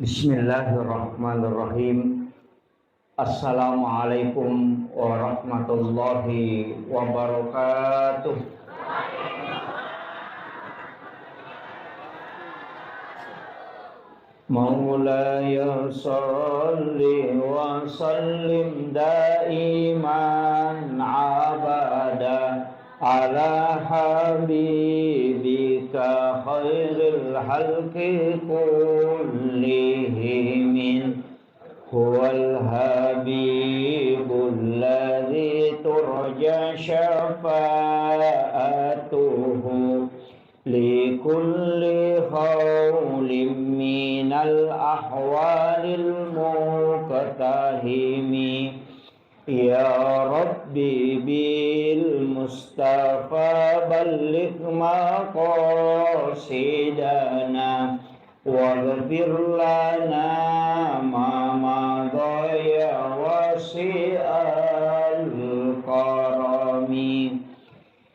Bismillahirrahmanirrahim. Assalamualaikum warahmatullahi wabarakatuh. Maulaya salli wa sallim daiman abada ala habibika khairil halqi kullihim huwal habibul ladzi turja syafa'atuhu likulli khawlim minal ahwalil muqtahimi ya rabbi bil mustafa balligh maqasidana waghfir lana ma madaya wasi'al karami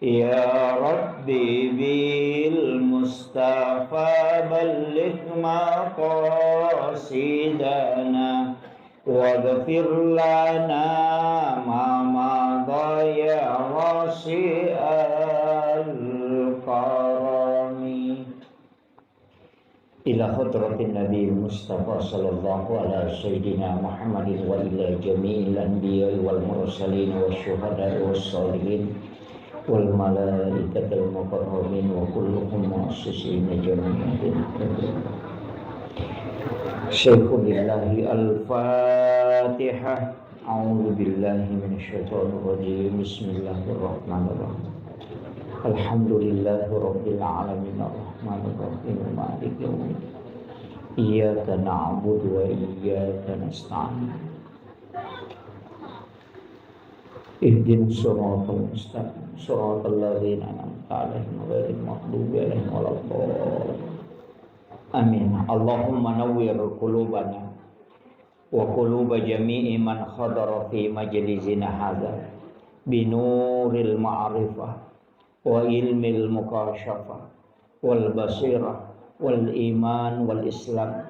ya rabbi bil mustafa balligh maqasidana waghfir lana ma madaya wasi'al karami ila hadratin Nabi Mustafa sallallahu ala sayyidina Muhammadin wa ila jami'il anbiya'i wal mursalin wa syuhada'i was sholihin wal malaikatil muqarrabin wa kulluhum mu'assisina jami'in. Syaikhunillahi al-Fatihah. A'udzu billahi minasyaitonir rajim. Bismillahirrahmanirrahim. Alhamdulillahi rabbil alamin arrahmanir rahim maliki yaumiddin. Iyyaka na'budu wa iyyaka nasta'in. Ihdinas siratal mustaqim siratal ladzina an'amta 'alaihim ghairil maghdubi 'alaihim waladdallin. Amin. Allahumma nawwir qulubana wa quluba jami'i man hadara fi majlisina hadza binuril ma'rifah wa ilmil mukasyafah wal basirah wal iman wal islam.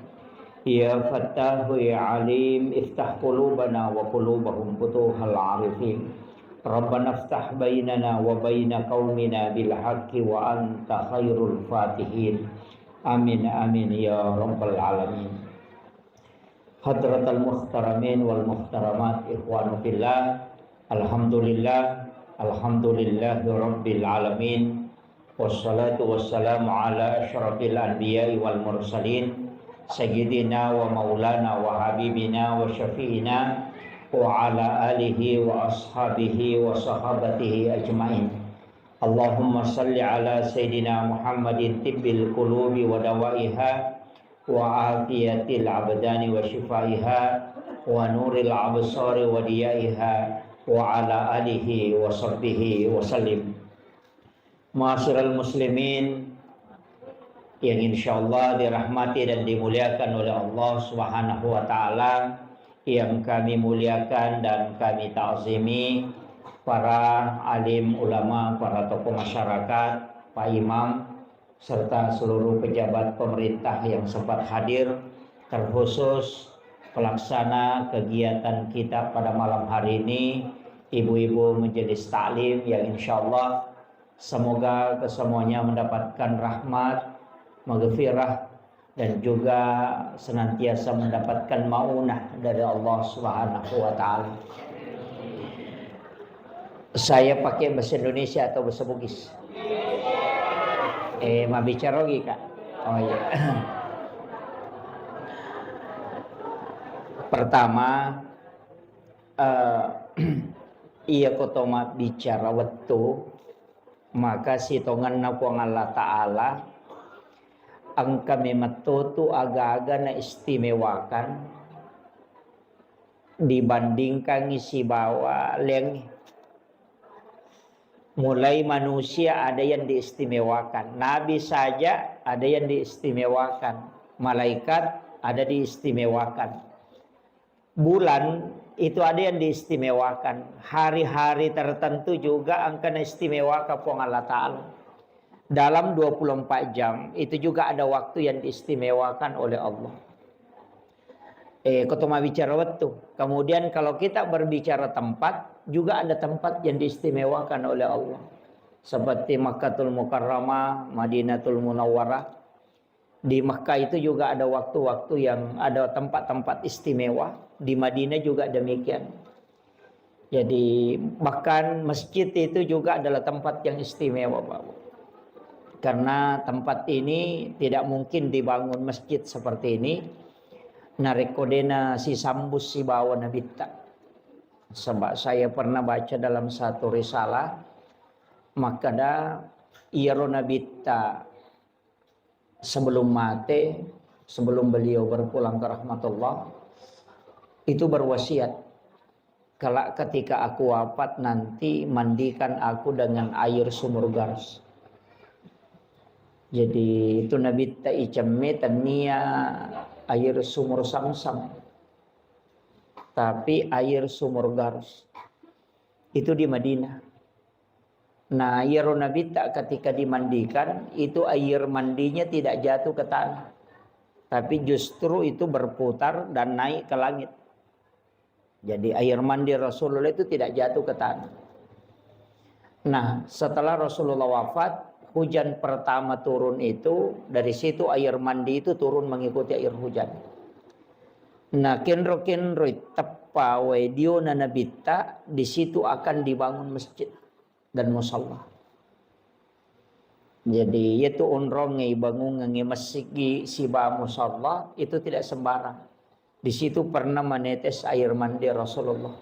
Ya Fattahu ya Alim iftah qulubana wa qulubahum futuhal arifin. Rabbana iftah bainana wa baina qaumina bil haqqi wa anta khairul fatihin. Amin amin ya rabbal alamin. Hadratal muhtaramin wal muhtaramat ikhwanu fillah. Alhamdulillah rabbil alamin. Wassalatu wassalamu ala asyrafil anbiya'i wal mursalin sayyidina wa maulana wa habibina wa syafi'ina wa ala alihi wa ashabihi wa sahabatihi ajma'in. Allahumma salli ala sayyidina Muhammadin tibbil qulubi wa dawaiha wa afiyatil abdani wa shifaiha wa nuril absari wa diyaiha wa ala alihi wa sahbihi wa sallim. Ma'asyiral muslimin yang insyaallah dirahmati dan dimuliakan oleh Allah Subhanahu wa taala, yang kami muliakan dan kami ta'zimi para alim ulama, para tokoh masyarakat, Pak Imam serta seluruh pejabat pemerintah yang sempat hadir, terkhusus pelaksana kegiatan kita pada malam hari ini, ibu-ibu majelis taklim yang insyaallah semoga kesemuanya mendapatkan rahmat, maghfirah dan juga senantiasa mendapatkan maunah dari Allah Subhanahu wa taala. Saya pakai bahasa Indonesia atau bahasa Bugis? Mau bicara lagi Kak? Oh iya. Pertama, iya kotoma bicara waktu, maka sitongan na ko Allah Ta'ala ang kami matutu aga-aga na istimewakan dibandingkan isi bawa leng. Mulai manusia ada yang diistimewakan, nabi saja ada yang diistimewakan, malaikat ada diistimewakan, bulan itu ada yang diistimewakan, hari-hari tertentu juga akan istimewakan Allah Ta'ala. dalam 24 jam itu juga ada waktu yang diistimewakan oleh Allah. Ketoma bicara waktu. Kemudian kalau kita berbicara tempat, juga ada tempat yang diistimewakan oleh Allah. Seperti Makkatul Mukarramah, Madinatul Munawwarah. Di Makkah itu juga ada waktu-waktu yang ada tempat-tempat istimewa. Di Madinah juga demikian. Jadi bahkan masjid itu juga adalah tempat yang istimewa, Pak. Karena tempat ini tidak mungkin dibangun masjid seperti ini. Narekodena si sambus si bawa nabita. Sebab saya pernah baca dalam satu risalah, maka dah iro nabita sebelum mati, sebelum beliau berpulang ke rahmatullah, itu berwasiat, kalau ketika aku wafat nanti mandikan aku dengan air sumur Gars. Jadi itu nabita icemme tania air sumur Samsam, tapi air sumur Gars itu di Madinah. Nah, air nabita ketika dimandikan itu air mandinya tidak jatuh ke tanah, tapi justru itu berputar dan naik ke langit. Jadi air mandi Rasulullah itu tidak jatuh ke tanah. Nah, setelah Rasulullah wafat, hujan pertama turun itu, dari situ air mandi itu turun mengikuti air hujan. Nah, kenro tepa wedio nanabita, di situ akan dibangun masjid dan musalla. Jadi itu unrongi bangun ngi masjid siba musalla itu tidak sembarang. Di situ pernah menetes air mandi Rasulullah.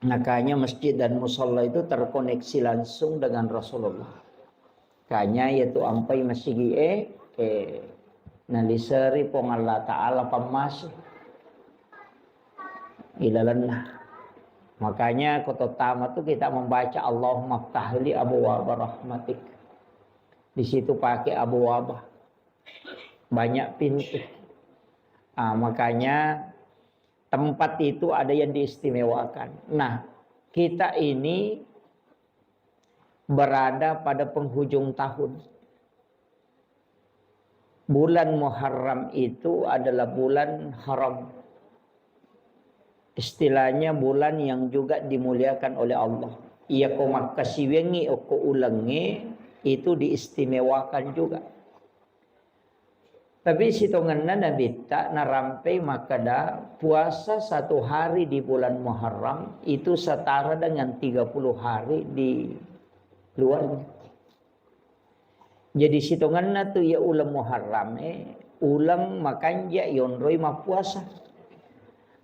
Makanya masjid dan musalla itu terkoneksi langsung dengan Rasulullah. Kanya yaitu ampai masjid naliseri pong Allah Ta'ala pamas ilalanlah. Makanya kota tamat itu kita membaca Allahumma ftahli abwaab rahmatik. Di situ pakai abwaab, banyak pintu. Makanya tempat itu ada yang diistimewakan. Nah, kita ini berada pada penghujung tahun. Bulan Muharram itu adalah bulan haram. Istilahnya bulan yang juga dimuliakan oleh Allah. Ia ko makasiwengi o ko ulangi itu diistimewakan juga. Tapi sitonganna nabita narampai makada puasa 1 hari di bulan Muharram itu setara dengan 30 hari di luarnya. Jadi sitonganna tu ya ulang Muharram ulang makanja yonroi mapuasa.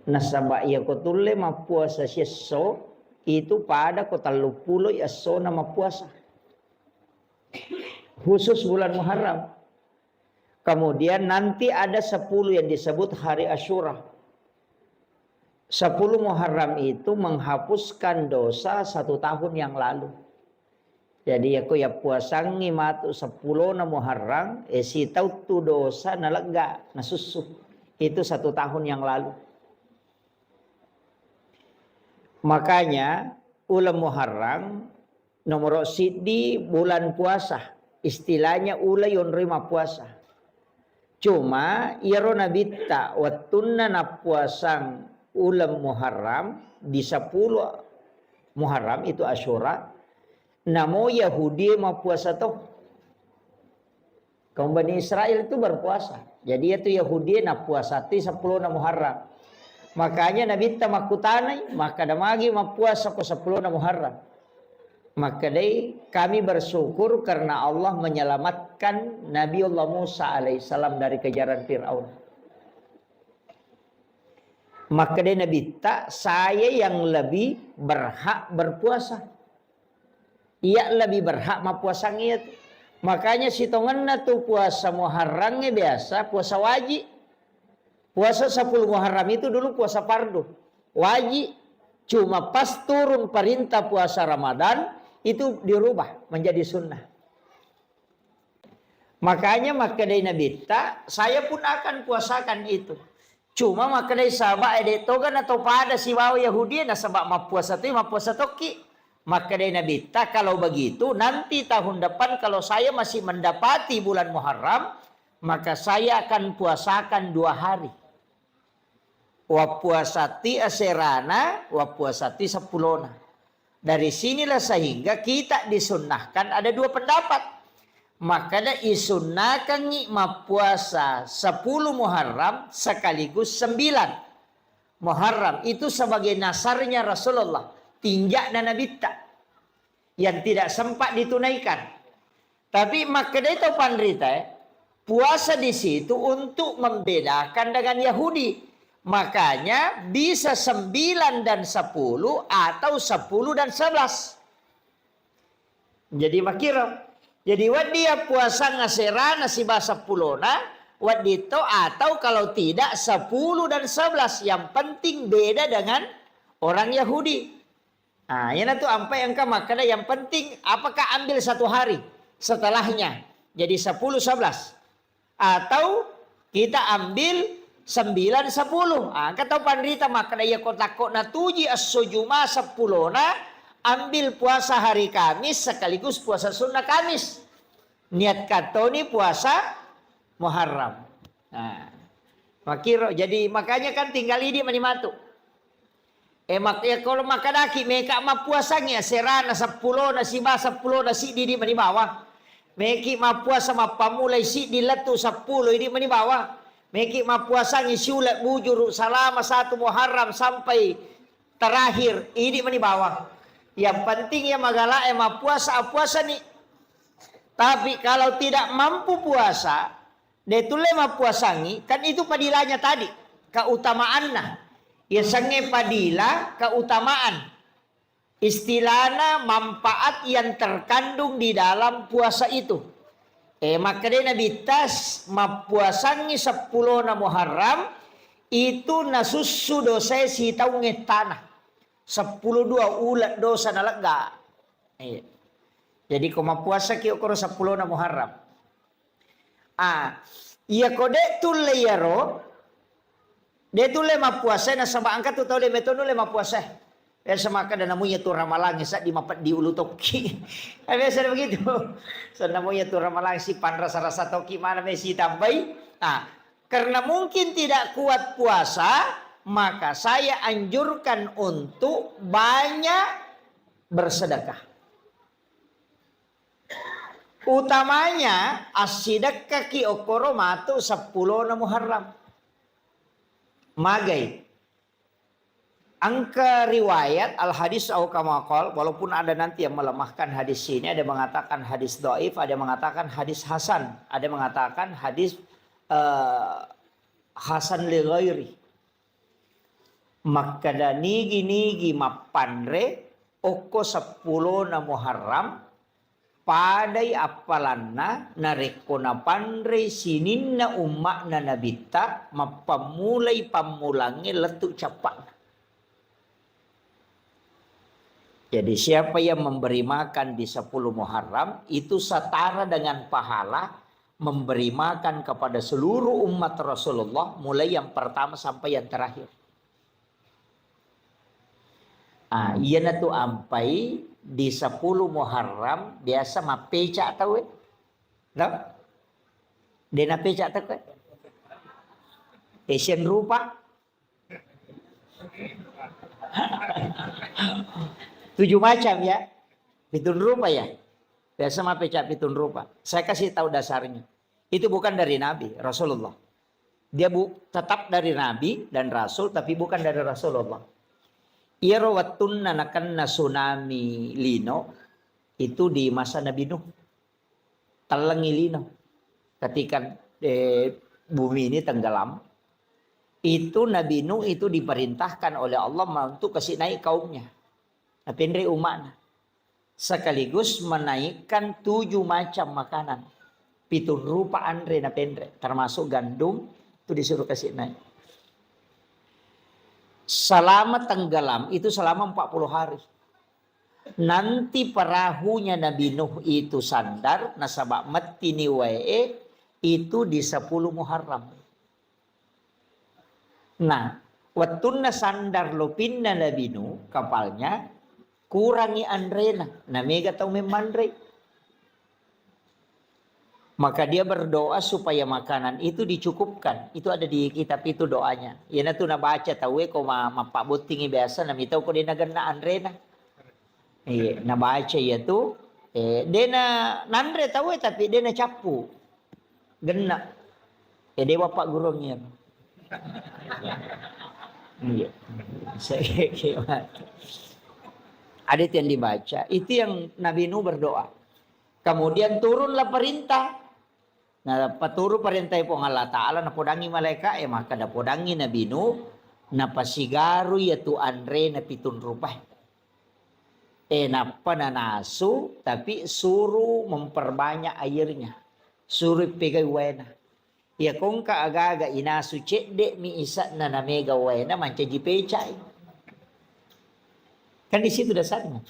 Nasaba ia kotulle mapuasa sieso itu pada kota 30 yaso na mapuasa. Khusus bulan Muharram. Kemudian nanti ada 10 yang disebut hari Asyura. 10 Muharram itu menghapuskan dosa 1 tahun yang lalu. Jadi aku ya puasangi matu 10 na Muharram, si tahu tu dosa nalega, nasusu. Itu 1 tahun yang lalu. Makanya ulam Muharram nomor sidi bulan puasa. Istilahnya ula yon rima puasa. Cuma iro nabita watunna na puasang ulam Muharram di 10 Muharram itu Asyura. Namo Yahudi mau puasa toh. Kaum Bani Israel itu berpuasa. Jadi itu Yahudi na puasa ti 10 na Muharram. Makanya Nabi tamakutanay maka damagi mau puasa ko 10 na Muharram. Maka dai kami bersyukur karena Allah menyelamatkan Nabi Allah Musa alaihissalam dari kejaran Fir'aun. Maka dai Nabi saya yang lebih berhak berpuasa. Ia lebih berhak mapuasa itu. Makanya sitonganna tu puasa Muharramnya biasa puasa wajib. Puasa 10 Muharram itu dulu puasa fardu. Wajib. Cuma pas turun perintah puasa Ramadan itu dirubah menjadi sunnah. Makanya makadai Nabi saya pun akan puasakan itu. Cuma makadai sahabat edetogan atau pada si waw Yahudi na sabak mapuasa tu mapuasa toki. Maka dari Nabi, tak kalau begitu nanti tahun depan kalau saya masih mendapati bulan Muharram, maka saya akan puasakan 2 hari. Wa puasati aserana, wa puasati sepulona. Dari sinilah sehingga kita disunnahkan ada 2 pendapat. Maka ada isunnahkan ngikma puasa 10 Muharram sekaligus 9 Muharram. Itu sebagai nasarnya Rasulullah. Tinjak dan Nabi yang tidak sempat ditunaikan. Tapi maka itu pandrita puasa di situ untuk membedakan dengan Yahudi. Makanya bisa 9 dan 10 atau 10 dan 11. Jadi makira. Jadi wat dia puasa ngasera nasi bahasa pulona, wat dito atau kalau tidak 10 dan 11. Yang penting beda dengan orang Yahudi. Nah, yang itu sampai engkau makanya yang penting apakah ambil 1 hari setelahnya jadi 10 11 atau kita ambil 9 10. Ah, kata pandrita makanya ya kotak na tuji as-sujuma 10 ambil puasa hari Kamis sekaligus puasa sunnah Kamis. Niat katoni puasa Muharram. Nah, makiro jadi makanya kan tinggal ini manimatu. Ya kalau makadaki mereka mah puasanya serana 10 nasi ba 10 nasi di mani bawah. Meki mah puasa mah pamulai si di letu 10 ini mani bawah. Meki mah puasanya siulat bujur selama 1 Muharram sampai terakhir ini mani bawah. Yang penting ya magala mah puasa nih. Tapi kalau tidak mampu puasa, detule mah puasangi kan itu padilanya tadi, keutamaannya. Ya sange padila keutamaan. Istilahnya manfaat yang terkandung di dalam puasa itu. Maka dia Nabi tas mapuasangi 10 na Muharram itu nasussu dosa si taunge tanah. 10 2 ulat dosa na lega. Jadi kau mapuasa ki okoro 10 na Muharram. Iya kode tulle yaro. Dia tu lema puasa na sama angkat tu tahu dia metono lema puasa. Ya sama kada namunya tu ramalang sa di mapat di ulu toki. Biasa begitu. So namunya tu ramalang si pan rasa-rasa toki mana mesi tambai. Karena mungkin tidak kuat puasa, maka saya anjurkan untuk banyak bersedekah. Utamanya as-sidaqah ki okoro matu 10 na Muharram. Magai. Angka riwayat al-hadis au kama qol, walaupun ada nanti yang melemahkan hadis ini, ada mengatakan hadis dhaif, ada mengatakan hadis hasan, ada mengatakan hadis hasan li ghairi. Maka nigi mapandre oko 10 na Muharram padai apalanna narekona pandre sininna ummakna nabita mapamulai pamulangi letuk capak. Jadi siapa yang memberi makan di 10 Muharram itu setara dengan pahala memberi makan kepada seluruh umat Rasulullah mulai yang pertama sampai yang terakhir. Iya na tu ampai di 10 Muharram biasa mapeca tahu no? Dia na peca tahu Asian rupa 7 macam ya, pitun rupa ya. Biasa mapeca pitun rupa. Saya kasih tahu dasarnya. Itu bukan dari Nabi Rasulullah. Dia tetap dari Nabi dan Rasul tapi bukan dari Rasulullah. Irawatun nanakan tsunami lino itu di masa Nabi Nuh. Talangi lino. Ketika bumi ini tenggelam. Itu Nabi Nuh itu diperintahkan oleh Allah untuk kasih naik kaumnya. Napendre umatnya. Sekaligus menaikkan 7 macam makanan. Pitun rupa andre napendre. Termasuk gandum itu disuruh kasih naik. Selama tenggelam itu selama 40 hari. Nanti perahunya Nabi Nuh itu sandar. Nasabak mati ni wae itu di 10 Muharram. Nah, watunna sandar lopinna Nabi Nuh kapalnya. kurangi andrena, na mega tau memandre. Maka dia berdoa supaya makanan itu dicukupkan. Itu ada di kitab itu doanya. Ya na tu na baca tahu ko mapak butingi biasa na mitau ko dia nagana andrena. Iya, na baca ya tu. Dia na nandre tahu tapi dia na capu. Gena. Dia bapak gurunya. Iya. Ada itu yang dibaca. Itu yang Nabi Nuh berdoa. Kemudian turunlah perintah. Nah, paturu perintah po Allah Ta'ala na podangi malaikat maka na podangi Nabi Nuh na pasigaru yaitu andre na pitun rupah. Na pananasu tapi suruh memperbanyak airnya. Suruh pegai wena. Ya kung kaagaga inasu cedek mi isa na namega wena manca jipecai. Kan di situ dasarnya.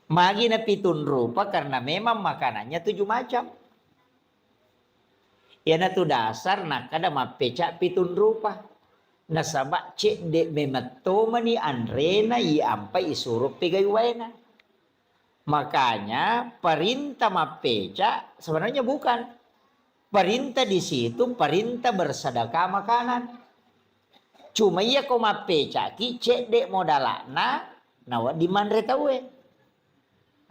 Magi na pitun rupa karena memang makanannya 7 macam. Ya na tu dasar na kada mapeca pitun rupa. Nasabak cek de mematoma ni andrena i ampai isuruh pegai wena. Makanya perintah mapeca sebenarnya bukan. Perintah di situ perintah bersedekah makanan. Cuma iya ko mapeca ki cek de modalana nawa di mandre tawe.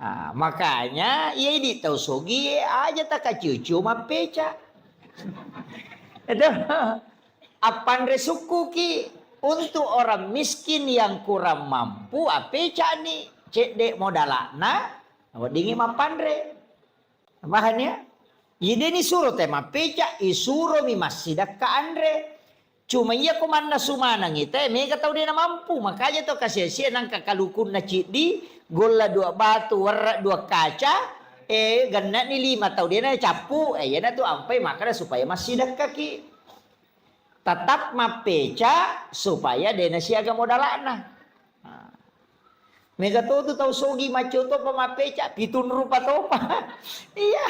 Nah, makanya iya di tau sogi aja tak kacucu mapeca. Itu apan resuku ki untuk orang miskin yang kurang mampu apeca ni cek dek modalana dingi mapandre bahannya ide ni suruh tema peca isuro mi masidak ka andre cuma iya komanda sumana ngite mega tau dia na mampu makanya to kasih nang kakalukun na cidi gola 2 batu warna 2 kaca ganna ni 5 tau dia na capu yana tu ampai makanya supaya masidak kaki tetap mapeca supaya dia na siaga modalana. Mega tu tahu sogi maco to pamapeca pitun rupa topa. Iya,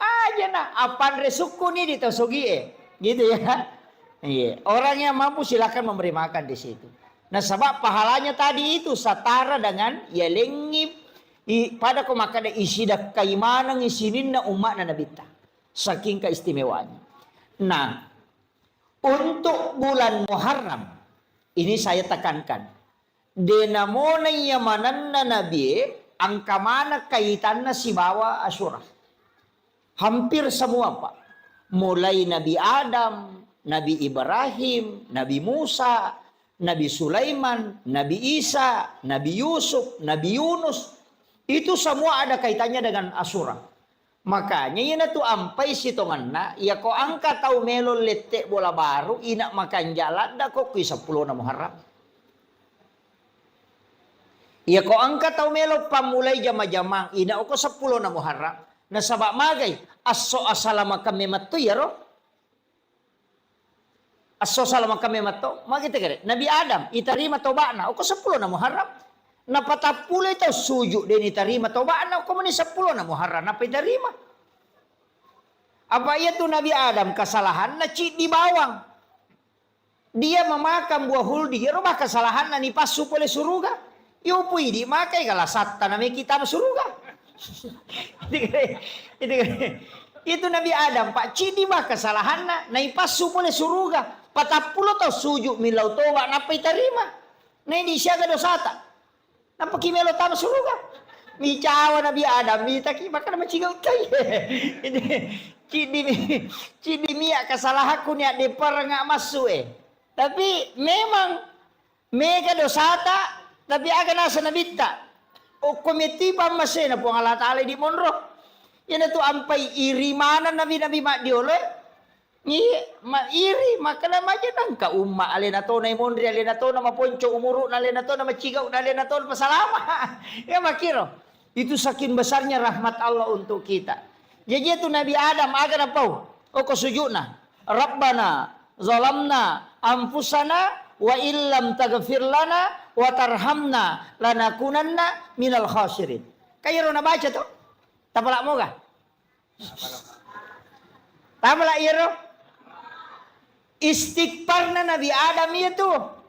aja na apan resuku ni di tahu sogi gitu ya. Iya, orang yang mampu silakan memberi makan di situ. Nah, sebab pahalanya tadi itu setara dengan ya lengip pada ko makada isidak kaimanang isinin na umat na nabita. Saking keistimewanya. Nah, untuk bulan Muharram ini saya tekankan. Denamona yamanan na nabi angka mana kaitannya si bawa Asyura. Hampir semua Pak. Mulai Nabi Adam, Nabi Ibrahim, Nabi Musa, Nabi Sulaiman, Nabi Isa, Nabi Yusuf, Nabi Yunus. Itu semua ada kaitannya dengan Asyura. Makanya ina tu ampai sitonganna ya ko angka tau melo letek bola baru ina makan jalan da ko kui 10 na Muharram. Ya ko angka tau melo pamulai jama-jama ina ko 10 na Muharram. Na sabak magay asso asalama kami matto ya ro. Asso salama kami matto magite kare Nabi Adam itarima tobana ko 10 na Muharram. Napatapulay tahu sujuk din itarima tobaan ko man 10 na Muharram napitarima. Apa itu Nabi Adam kesalahan na di bawang. Dia memakan buah huldi, rumah kesalahan na nipasu oleh suruga. Yo pui di makai kala satta na may kita suruga. Itu Nabi Adam Pak di bah kesalahan na naipasu oleh suruga. Patapulo tahu sujuk milau toba napitarima. Na hindi siya gadosata. Napakimelo tama suruga. Mi cawa Nabi Adam, mi taki maka na macigaw tay. Cidi miya kasalahan ko niya di para nga masu Tapi memang mega dosata tapi aga nasa nabita. O komiti pa masena po ang Allah Ta'ala di monro. Yan ito ampay irimanan nabi mak diole. Iri maka na majanang ka umma alin na to na imondri alin na to na maponcho umuro na alin na to na macigaw na alin na to na masalama. Ya makiro. Itu saking besarnya rahmat Allah untuk kita. Jadi itu Nabi Adam aga na po. O kasujud na. Rabbana zalamna anfusana wa illam taghfir lana wa tarhamna lanakunanna minal khasirin. Kayo na baca to? Tapala mo ka? Tapala iro? Istighfar na Nabi Adam itu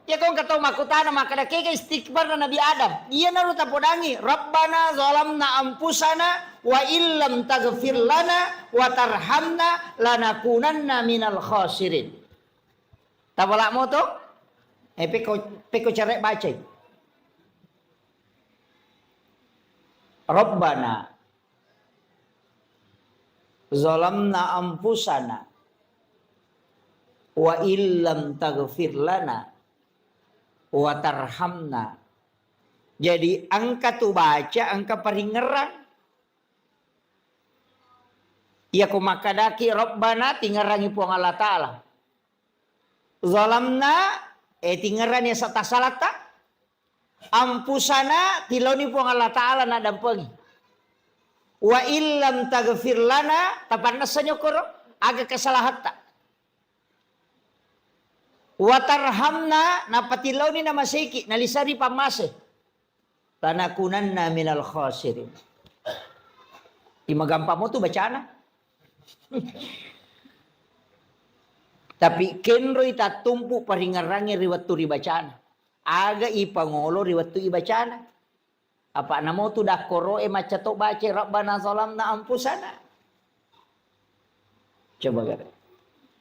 Ya kau kata makutana maka dah keke istighfar na Nabi Adam. Iya naru tapodangi. Rabbana zalamna ampusana wa illam taghfir lana wa tarhamna lanakunanna minal khasirin. Tapolak mo to? Peko cerek baca. Rabbana zalamna ampusana wa illam taghfir lana wa tarhamna. Jadi angka tu baca angka paringerang. Ya ko makadaki Rabbana tingerangi puang Allah Ta'ala. Zalamna tingerani sata salata. Ampusana tiloni puang Allah Ta'ala na dampengi. Wa illam taghfir lana tapan nasanya koro aga kesalahan tak. Watarhamna napatilaw ni na masiki nalisari pamase lanakunanna minal khasirin. Imagampa mo tu bacana. Tapi kenro ita tumpu paringarangi riwatu ribacana. Aga ipangolo riwatu ibacana. Apa namo tu dakoro macato baca Rabbana zalamna ampusana. Coba gara.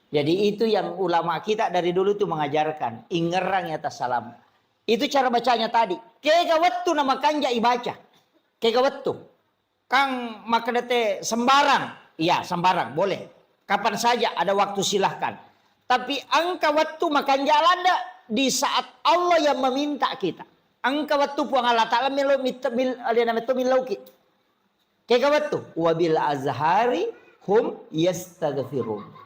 Jadi itu yang ulama kita dari dulu itu mengajarkan. Ingerang atas salam. Itu cara bacanya tadi. Kega wattu nama kanja ibaca. Kega wattu. Kang makadete sembarang. Iya sembarang boleh. Kapan saja ada waktu silahkan. Tapi angka waktu makan jalan di saat Allah yang meminta kita. Angka waktu puang Allah Ta'ala milauki. Kega wattu. Wabil azhari hum yastaghfirun.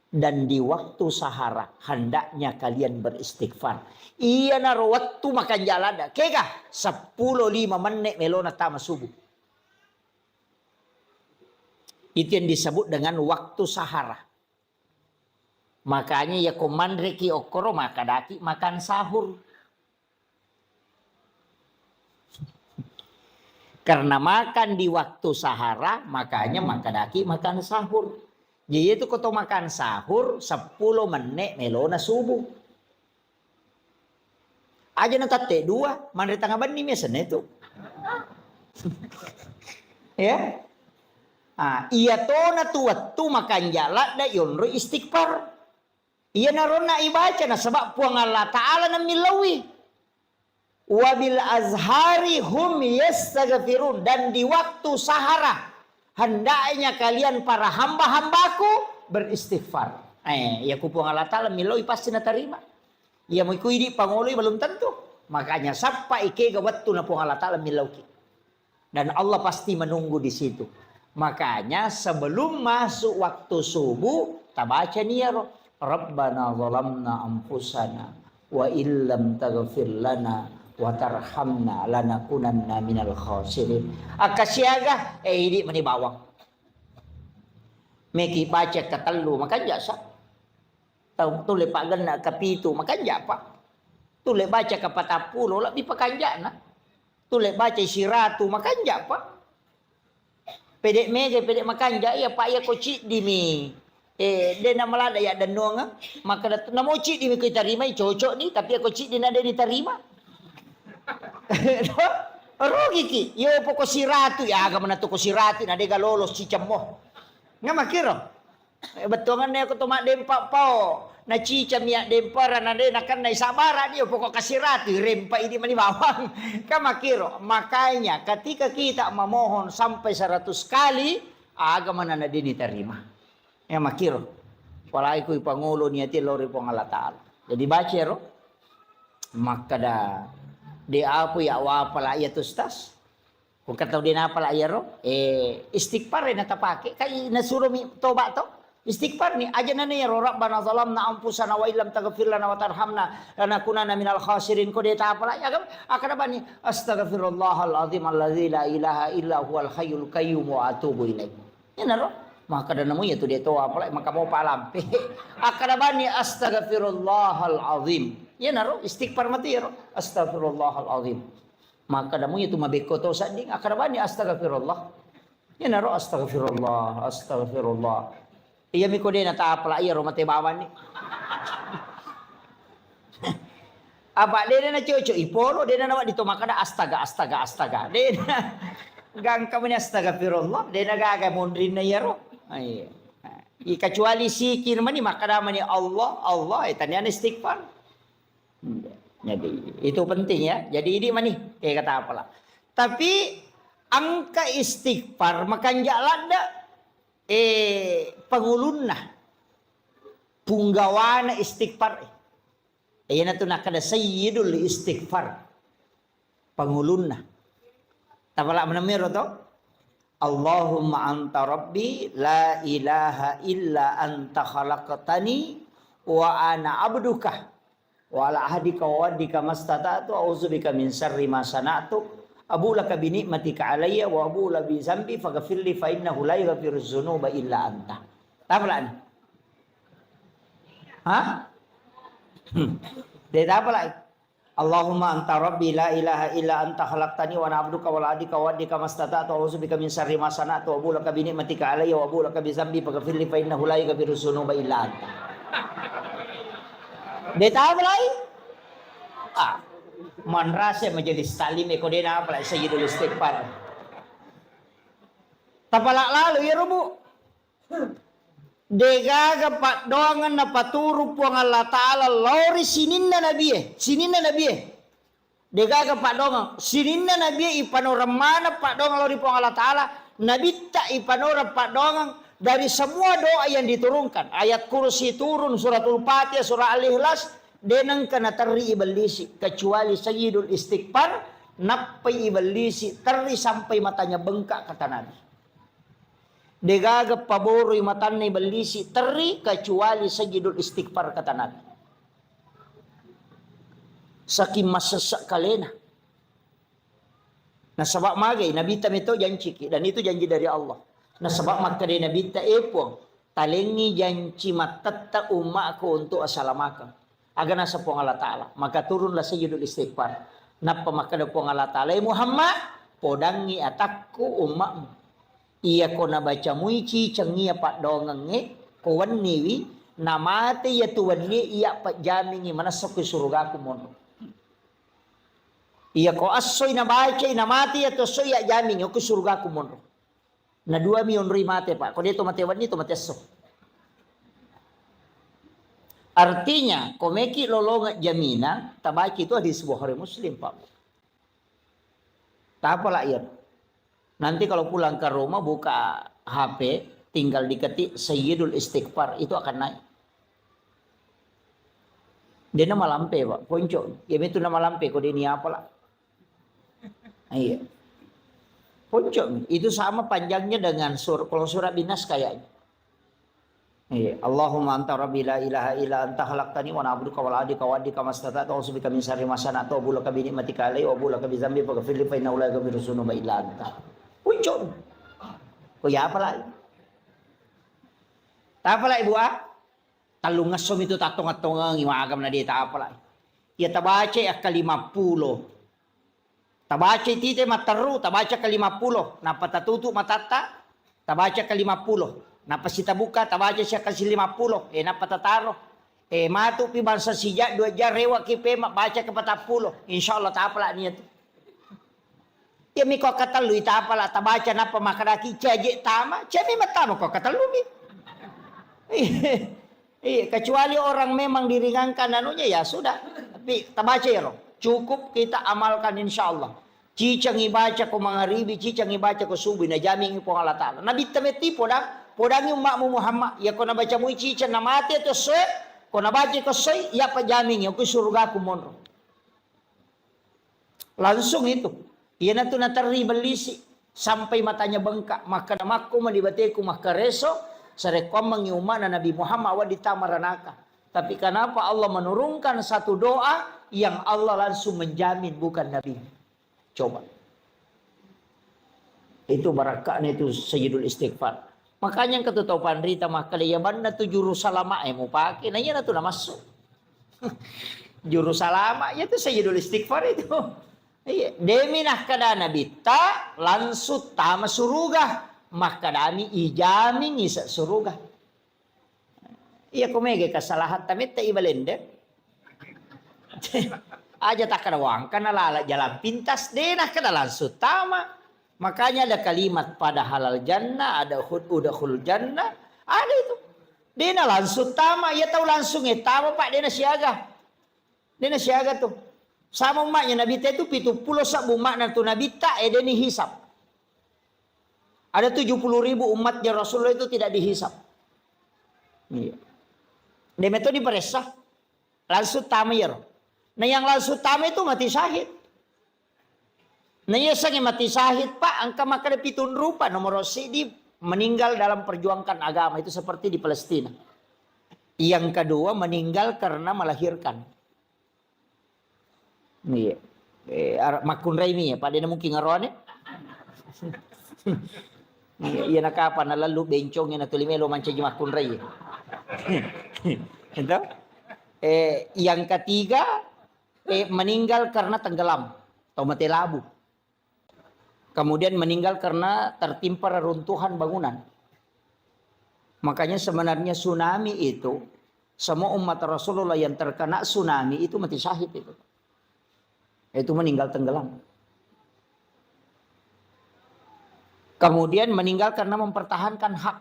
Dan di waktu sahara hendaknya kalian beristighfar. Iya naro waktu makan jalan dah. Kega 10-5 menit melona tama subuh. Itu yang disebut dengan waktu sahara. Makanya ya komandre ki okoro makadaki makan sahur. Karena makan di waktu sahara makanya makadaki makan sahur. Jadi itu kau makan sahur 10 menit melona subuh. Aja nanti 2 mandiri tengah bani misalnya itu. Ya. Iya tona tu waktu makan jalan da yonro istighfar. Iya narona ibaca na sebab puang Allah Ta'ala na milawi. Wabil azhari hum yastaghfirun. Dan di waktu sahara hendaknya kalian para hamba-hambaku beristighfar. Ya kupung Allah Ta'ala miloi pasti na terima. Ya mau ikut pangoloi belum tentu. Makanya sapa ike gawattu na puang Allah Ta'ala milauki. Dan Allah pasti menunggu di situ. Makanya sebelum masuk waktu subuh tabaca niyaro. Rabbana zalamna anfusana wa illam taghfir lana wa tarhamna lanakunanna minal khasirin. Akasiaga ini mani bawang. Meki baca katelu makan jasa. Tahu tu lepak gena kapitu makan japa. Tu le baca ke 40 lah dipakanjana. Tu le baca siratu makan japa. Pedek mege pedek makan ja ya pak ya koci dimi. Dia nama lada ya dan nuanga maka dat namo ci dimi kita terima cocok ni tapi aku ci dia ada diterima. Rugi ki, yo poko siratu ya agak mana toko siratu na dega lolos cicam mo. Nga makiro. Betongan ne ako tuma dempa pao. Na cicam ya dempara na de nakan na isabara dia poko kasiratu rempa ini mani bawang. Ka makiro. Makanya ketika kita memohon sampai 100 kali agak mana na diterima. Ya makiro. Walai ko ipangulo niya ti lori pong Allah Ta'ala. Jadi baca ro. Maka da di apo ya wa pala ya tustas. Kung kataw din na pala ya ro. Istighfar na tapake. Kay nasuro mi toba to. Istighfar ni aja na niya ro. Rabbana zalamna anfusana wa illam taghfir lana wa tarhamna lanakunanna minal khasirin. Ko deta pala ya gam akana ba ni astaghfirullahal azim allazi la ilaha illa huwal hayyul qayyum wa atubu ilaih. Yan na ro. Maka dan namu itu dia tahu apa maka mau palam. Akadabani astaghfirullahal azim. Ya naro istighfar mati ya astaghfirullahal azim. Maka damu itu mabeko to sanding akadabani astaghfirullah. Ya naro astaghfirullah. Iya miko dia nata apa iya ro mate bawan ni. Apa dia na cucu ipolo dia na di tomakada astaga. Dia gang kami astagfirullah dia nagaga mundrin na yaro. Ay. Kecuali sikir mani makada mani Allah tanya istighfar. Jadi itu penting ya. Jadi ini mani kayak kata apalah. Tapi angka istighfar makan jalada pangulunna punggawana istighfar. Ayan na ito nakada sayyidul istighfar. Pangulunna. Tapala manamiro to? Allahumma anta rabbi la ilaha illa anta khalaqtani wa ana abduka wa ala ahdika wa waddika mastata'tu a'udzubika min syarri ma sana'tu abu laka bi ni'matika alayya wa abu la bi zambi faghfirli fa innahu la yaghfiru dzunuba illa anta. Tapala ni? Hah? Dia apa lagi? Allahumma anta rabbi la ilaha illa anta khalaqtani wa ana abduka wa la adika wa adika mastata'tu a'udzubika min syarri ma sana'tu wa bulaka bi ni'matika alayya wa bulaka bi zambi faghfirli fa innahu la yaghfiru dzunuba illa anta. Dia apa lagi? Man rasa majelis talim ko din apa lagi sayyidul istighfar. Tapala lalu ya rubu. Degaga pak doangan na paturu puang Allah Ta'ala lori sininna nabiye. Degaga pak doangan sininna nabiye ipanora mana pak doangan lori puang Allah Ta'ala. Nabi tak ipanora pak doangan dari semua doa yang diturunkan. Ayat kursi turun, suratul Fatihah, surah Al-Ikhlas. Denang kana teri ibalisi. Kecuali sayyidul istighfar. Napai ibalisi teri sampai matanya bengkak kata Nabi. Degaga paboro matan ni balisi teri kecuali sayyidul istighfar kata Nabi. Saking masasak kalena. Nah sebab magai Nabi tam itu janji dan itu janji dari Allah. Nah sebab maka dia Nabi ta epong talengi janji matatta ummaku untuk asalamakan. Agar nasa pong Allah Ta'ala. Maka turunlah sayyidul istighfar. Napa maka da pong Allah Ta'ala Muhammad podangi atakku ummakmu. Iya ko na baca muici cengia pak dongenge ko wanniwi namate ya tuwanni iya pak jamingi manasok ke surga ku mono. Iya ko asoy na baca namate ya to soy ya jamingi ku surga ku mono. Na dua mi onri mate pak. Ko dia to mate wanni to mate so. Artinya komeki lolonga jaminan tabaki itu hadis Bukhari Muslim pak. Tak apalah iya. Nanti kalau pulang ke rumah buka HP, tinggal diketik sayyidul istighfar, itu akan naik. Dia nama lampe pak, ponco. Ya itu nama lampe, kok dia ini apalah. Iya. Ponco, itu sama panjangnya dengan kalau surah Binas kayaknya. Iya. Allahumma anta rabbi la ilaha illa anta khalaqtani wa na'buduka wa la adika wa adika mastata'tu wa a'udzubika min syarri ma sana'tu wa bulaka bi ni'matika alayya wa bulaka bi dzambi faghfirli fa innahu la yaghfiru dzunuba illa anta. Puncuk. Kau ya apa lagi? Tak apa lagi buat? Talung ngasom itu tak tongat-tongang imagam na dia tak apa lagi. Ya tabaca ya ke 50. Tabaca tite mataru, tabaca ke 50. Napa tatutu matata? Tabaca ke 50. Napa sita buka, tabaca siya ke 50. Napa tataro? Matu pi bangsa sijak 2 jar rewa kipe baca ke 40. Insyaallah tak apa lagi niya tu. Ya mi ko katalu ita pala tabaca na pa makaraki caje tama, cemi matama ko katalu mi. Kecuali orang memang diringankan anunya ya sudah. Tapi tabaca ya cukup kita amalkan insyaallah. Cicang ibaca ko mangaribi, cicang ibaca ko subuh na jaming po Allah Ta'ala. Nabi tameti podang yung umakmu Muhammad. Ya ko nabaca mo cicang na mati to soy, ko nabaca ko soy, ya pa jaming yung ko surga ko monro. Langsung itu. Ia na ito natari balisi sampai matanya bengkak. Maka namaku manibatiku makareso sa rekom mangiuma na Nabi Muhammad wa ditamaranaka. Tapi kenapa Allah menurunkan satu doa yang Allah langsung menjamin bukan Nabi? Coba. Itu barakahnya itu sayyidul istighfar. Makanya yang ketutupan rita maka dia banda tu juru salama mau pakai. Nah iya na ito na masuk. Juru salama ya itu sayyidul istighfar itu. Iya, demi nak kada nabi ta langsung tama suruga maka dami ijami ngisa suruga. Iya kumege kasalahan tamit ta ibalende. Aja tak kada wang kana lala jalan pintas denah kada langsung tama. Makanya ada kalimat pada halal jannah, ada udkhul jannah, ada itu. Dena langsung tama, ya tahu langsung tama Pak, dena siaga. Dena siaga tuh. Sama umatnya Nabi itu 70 sabu makna tuh Nabi tak deni hisap. Ada 70.000 umatnya Rasulullah itu tidak dihisap. Iya. Demi itu diperesah. Langsung tama ya. Nah yang langsung tama itu mati syahid. Nah iya sange mati syahid Pak, angka maka pitun rupa nomor sidi meninggal dalam perjuangkan agama itu seperti di Palestina. Yang kedua meninggal karena melahirkan. Iya. Makun Raimi ya, Pak dia mungkin ngaruannya. Iya nak apa na lalu bencong na tulimelo mancaji makun Rai. Itu. Yang ketiga meninggal karena tenggelam atau mati labu. Kemudian meninggal karena tertimpa reruntuhan bangunan. Makanya sebenarnya tsunami itu, semua umat Rasulullah yang terkena tsunami itu mati syahid itu. Itu meninggal tenggelam. Kemudian meninggal karena mempertahankan hak.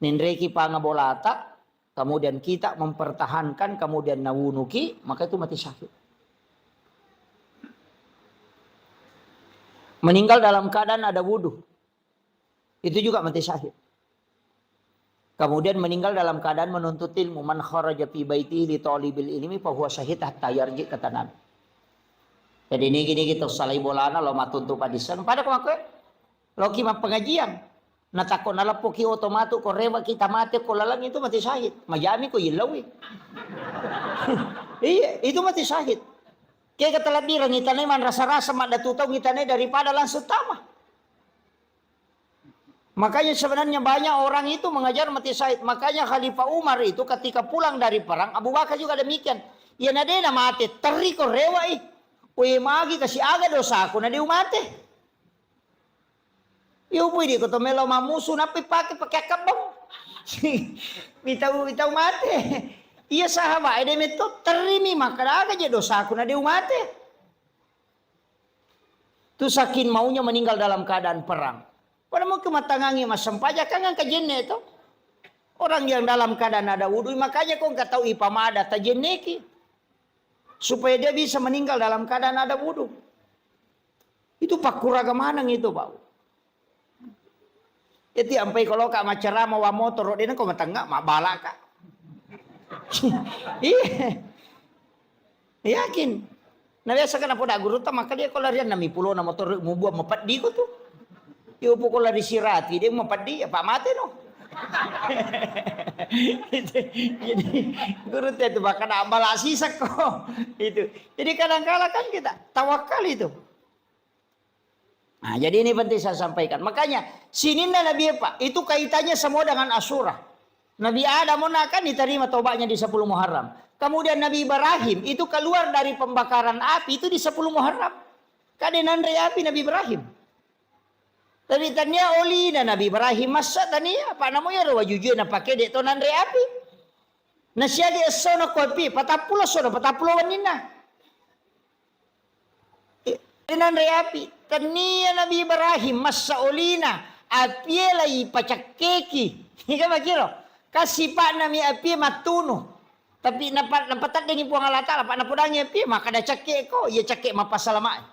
Nindreki pangabolata, kemudian kita mempertahankan, kemudian nawunuki, maka itu mati syahid. Meninggal dalam keadaan ada wudhu. Itu juga mati syahid. Kemudian meninggal dalam keadaan menuntut ilmu. Man kharaja fi baitihi li talibil ilmi fa huwa syahid hatta yarji kata Nabi. Jadi ini gini gitu salai bolana lo matuntu padisan. Pada kemaku lo kima pengajian. Natako nalapo ki otomatu ko rewa kita mati ko lalang itu mati syahid. Majami ko yilawi. Iya, itu mati syahid. Kaya kata labirang itanay man rasa-rasa madatutaw itanay daripada langsung tama. Makanya sebenarnya banyak orang itu mengajar mati syahid. Makanya Khalifah Umar itu ketika pulang dari perang, Abu Bakar juga demikian. Ya nadena mati, teri ko rewa Uy magi kasi aga dosa ako na di umate. Yung pwede ko to melo mamuso na pakai kabang. Bitaw mate. Iya sahaba, ede meto terimi makaraga je dosa aku na di umate. Tu sakin maunya meninggal dalam keadaan perang. Pada mau kematangangi mas sempaja kangen kajenne itu. Orang yang dalam keadaan ada wudhu, makanya kau nggak tahu ipamada tajenneki. Supaya dia bisa meninggal dalam keadaan ada wudhu. Itu pakuraga manang itu Pak. Itu sampai kalau kak macara mau motor, dia kau matangga mak balak kak. Iya, yakin. Nah biasa kan apa dah guru tak maka dia kalau larian nami pulau na motor mau buat mepat di ko tuh. Yo pokok lari sirati dia mepat di apa mati no. Jadi guru itu bahkan abal asisak kok itu. Jadi kadang-kala kan kita tawakal itu. Nah jadi ini penting saya sampaikan. Makanya sini Nabi Pak itu kaitannya semua dengan Asyura. Nabi Adam kan diterima tobatnya di 10 Muharram. Kemudian Nabi Ibrahim itu keluar dari pembakaran api itu di 10 Muharram. Kadenan api Nabi Ibrahim. Tapi tanya oli na Nabi Ibrahim masa tania apa namanya rawa jujur na pakai dek tonan api. Nasya di esona kopi patapulo sono patapulo wanina. Kadenan api. Tania Nabi Ibrahim masa olina api lagi pacak keki. Ika makiro. Kasih pak nami api matuno. Tapi napatat dengan puang Allah Ta'ala. Pak napudangi api maka ada cakek ko. Ya cakek mapasalamaan.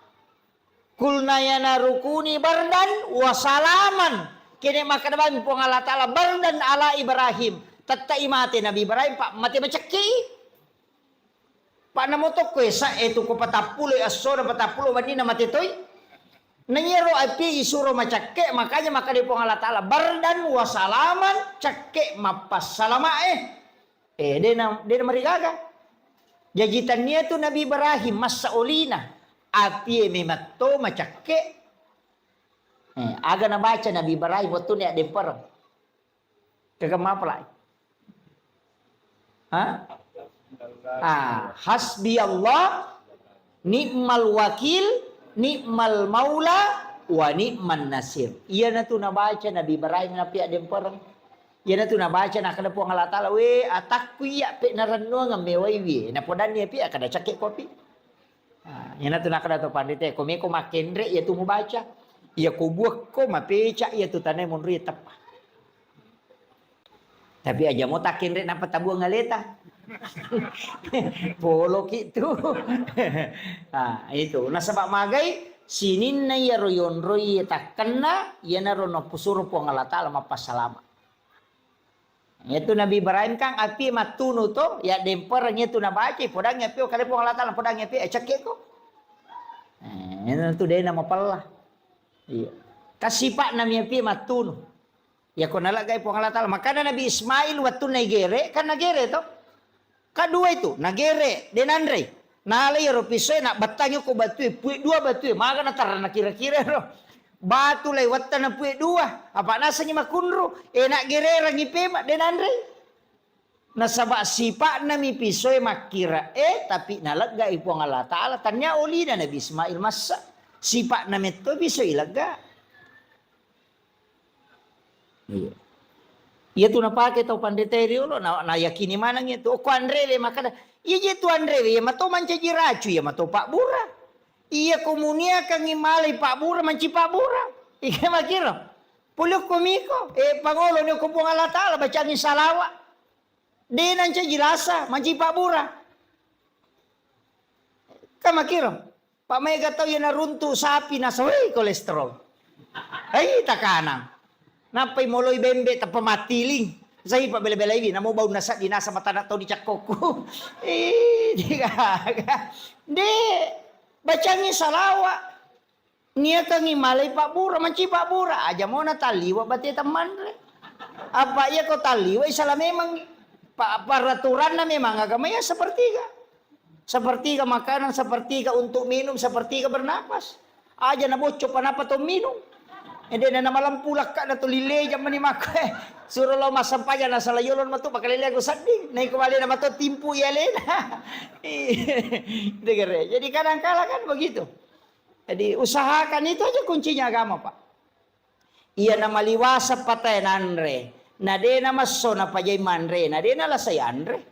Kulna yana rukuni bardan wasalaman. Kini maka dapat puang Allah Ta'ala. Bardan ala Ibrahim. Tata imate Nabi Ibrahim. Pak mati macakek. Pak namotok ko sa eto ko patapuloy asoro patapulo wanina mati toy. Nanyero api isuro macake makanya maka di Allah Ta'ala bardan wasalaman cake mapas salama dia marigaga jajitannya tu Nabi Ibrahim masa olina api memato macake aga na baca Nabi Ibrahim waktu ni ada perang kagam apa lagi hasbi Allah ni'mal wakil Ni'mal maula wa ni'man nasir. Iya na tu nabaca Nabi Ibrahim na pia demperang. Iya na tu nabaca na kada po Allah Ta'ala we atakku ya pe naranno ngame wai we. Na podan ni pia kada cakek kopi. Yana tu nak ada tu pandite ko me ko makendre ya tu mau baca. Ya ko buat ko mapeca ya tu tanai mun ri tep. Tapi aja mau takendre napa tabuang ngaleta. Polo gitu. Itu. Nah sebab magai sinin na ya royon roy takena ya na rono pusuru po Allah Ta'ala mapasalama. Itu Nabi Ibrahim kang api matunu to ya dempernya tu nabaca podang api kali po Allah Ta'ala podang api cek ko. Itu dia nama pala. Iya. Kasih pak nami api matunu. Ya ko nalagay po Allah Ta'ala. Makanya Nabi Ismail waktu nagere kan nagere to. Kedua itu nagere denandre. Nalay ro pisoy nak batangyo ko batu puy dua batu maga na tarana kira-kira ro. Batu lay watta na puy dua. Apa nasanya makunro nak gerera ngipema denandre. Nasaba sipa na mi pisoy makira tapi nalaga ipo ang Allah Ta'ala tanya uli na Nabi Ismail masa sipa na meto pisoy ilaga. Iya. Iya tu napake tau pandeteri lo na yakini manang itu ko Andre le makana iya tu Andre ya mato manca jiracu ya mato Pak Bura iya komunia kang imalay Pak Bura manci Pak Bura ika makiro pulok komiko pangolo ni ko pong Allah Ta'ala bacaan salawa di nanca jirasa manci Pak Bura kamakiro Pak Mega tau ya naruntu sapi na sawi kolesterol ay takanang napay moloy bembe ta pamatiling. Say pa bela-bela ini namo bau nasa dinasa mata na to di cakoko. Di bacangi salawa. Nia kangi malay Pak Bura manci Pak Bura aja mo na taliwa bati teman re. Apa ya kau taliwa isalah memang peraturan na memang agamanya sepertiga. Sepertiga makanan, sepertiga untuk minum, sepertiga bernapas. Aja na bocok panapa to minum. Hindi na namalang pulak ka na tulile jam mani maka suruh lo masampaya na salayolon mato pakalile ko sading nai kembali na mato timpu yalena. Dengar. Jadi kadang-kala kan begitu. Jadi usahakan itu aja kuncinya agama Pak. Iya na maliwasa patay nanre. Na de na maso na pajay manre. Na de na lasay andre.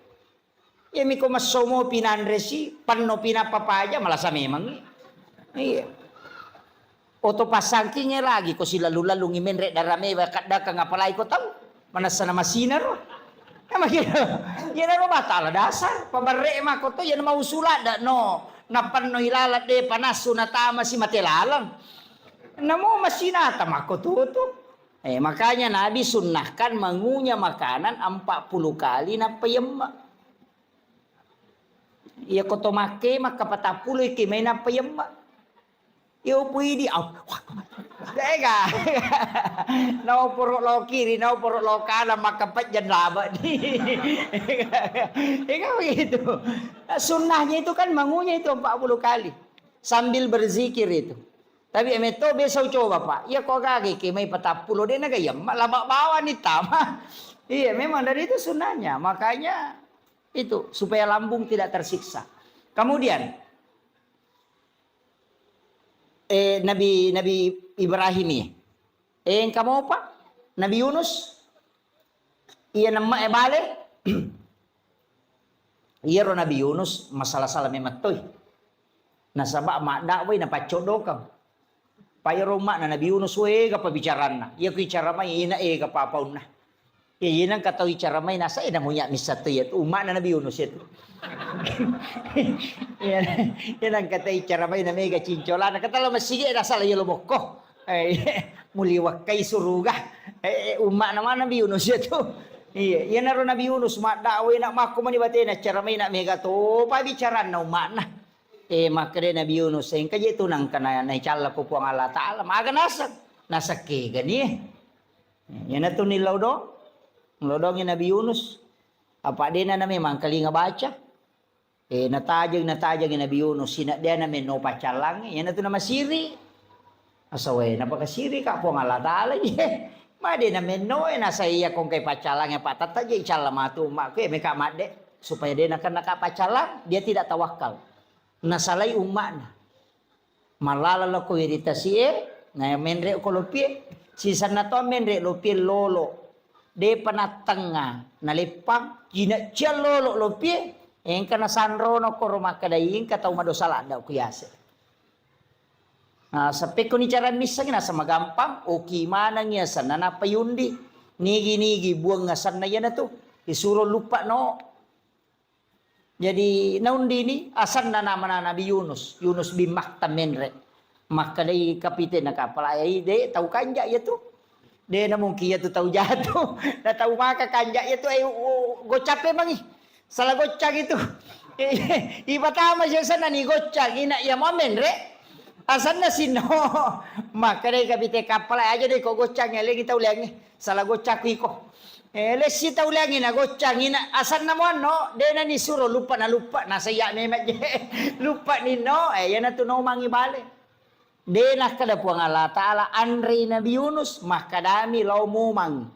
Ya mi ko maso mo pinanre si panno pinapapaja malasa memang. Iya. Oto pasangkinya lagi ko sila lalu ngimenre darame bakada ka ngapalay ko taw manasa na masina ro makita yan ro batala dasar pabarre ma ko to yan mausula da no napanno hilala de panaso na tama si matelalang namo masina tama ko to makanya Nabi sunnahkan mengunyah makanan 40 kali na payemma iya ko to make makapatapuloy kimay na payemma. Yo pwede Teka. Nau puruk lo kiri, nau puruk lo kanan makapat jan laba ni. Ika begitu. Sunnahnya itu kan mengunyah itu 40 kali sambil berzikir itu. Tapi emeto besok coba Pak. Ya kok kaki kimai 40 dia nagayam lama bawa ni tama. Iya memang dari itu sunnahnya. Makanya itu supaya lambung tidak tersiksa. Kemudian Nabi Ibrahim ya. Kamu Pak? Nabi Yunus? Iya nama balik. Iya ro Nabi Yunus masalah salah mematoy. Nasaba mak dakway na pacodokam. Payro mak na Nabi Yunus we ka pabicaran na. Iya ko icara may ina ka papaw na. Iya nang kataw icara may nasa ina mo nya misato yet. Uma na Nabi Yunus ito. Yan ang katay charamay na mega chinchola. Nakatala masige na sa layo lumok ko. Muliwak kay suruga. Uma naman Nabi Yunus ito. Yan na rin Nabi Yunus. Madaway na makumanibate na charamay na mega to. Pabicharan na uma na. Makre Nabi Yunus. Kaya ito nang naichala ko po ang Allah Ta'ala. Maaga nasa kega niya. Yan na ito nilaw do. Nilodong yung Nabi Yunus. Apa din na memang kali nga baca. Natajag yung Nabi Yunus. Sinadya namin no pacalang. Yan na ito na masiri. Asaway, napakasiri ka po ang Allah Ta'ala. Madi namin no. Nasa iya kong kay pacalang. Patatadya icalamatu. May kamade. Supaya dia akan nakapacalang. Dia tidak tawakal. Nasalay umma na. Malalala ko iritasi na menre ko lupie. Sisan na to menre lupie lolo. De panatanga nalipang gina lolo lupie. Engka na sanrono ko rumah kadaing katau madosala daw kuyase. Nah, sampai ko ni cara misa na sa magampang oki mana niya sa nanapayundi. Nigi buang ngasan na yan na to. Isuro lupa no. Jadi naundi ni asan na naman na Nabi Yunus. Yunus bin Maktamen. Maka day kapite na kapal ay de tahu kanja ya tu. De na mungkin ya tu tahu jatuh. Na tahu maka kanja ya tu ay gocape mangi. Salah gocak itu. Iba tama siya sana ni gocak ina ya momen re. Asan na sino. Maka day kapite kapal aja de ko gocaknya lagi tahu lagi. Salah gocak iko. Lesi tahu lagi na gocak ina asan na mo no. De na ni suro lupa na saya memet je. Lupa ni no. Yan na tu no mangi balik. Denah kada puang Allah Ta'ala Andri Nabi Yunus mah kadami lau mumang.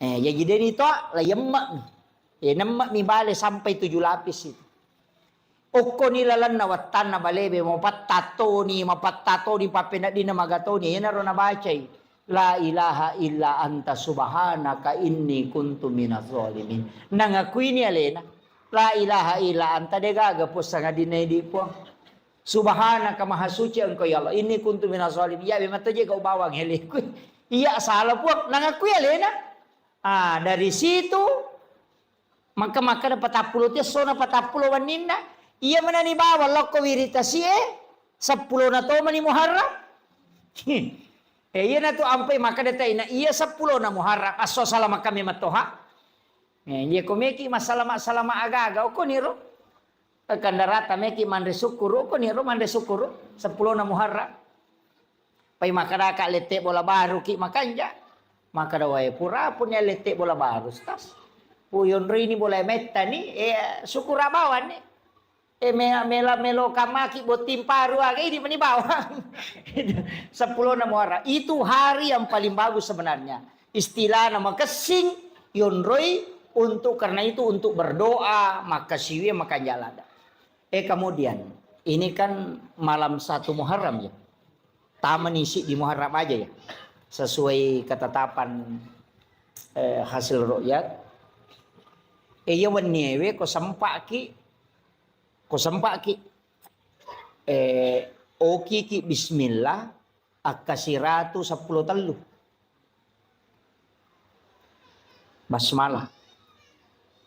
Jadi deni to la yemmak. Nemmak mi bale sampai 7 lapis itu. Okko ni lalan na watan na balebe mo patato ni papena di na magato ni. Yan na ro na bacay. La ilaha illa anta subhanaka inni kuntu minaz zalimin. Nangakui ni alena. La ilaha illa anta de gagapos sa nga dinay di puang. Subhanaka maha suci engkau ya Allah. Ini kuntu minaz zalimin. Ya memang tu je kau bawang heliku. Iya salah puak nangakui alena. Dari situ maka dapat apulutnya sona patapulo waninna. Iya mana ni bawa loko wiritasi 10 na to mani Muharram. Iya na tu ampai maka data ina iya 10 na Muharram. Aso salah kami matoha. Iya komeki masalah aga-aga ko niro. Kandarata meki mande sukuru ko niro mande sukuru 10 na Muharram. Pai makada ka lete bola baru ki makanja. Maka dawai pura punya lete bola baru stas. Puyon rini bola metta ni syukur abawan ni. Melo kamaki botim paru aga ini meni bawang. 10 na Muharram. Itu hari yang paling bagus sebenarnya. Istilah nama kesing yonroi untuk karena itu untuk berdoa maka siwi maka jalada. Kemudian ini kan malam 1 Muharram ya. Taman isi di Muharram aja ya. Sesuai ketetapan hasil ru'yat. Iya wenewe ko sempak ki. Oki ki bismillah akasiratu 10 telu. Basmalah.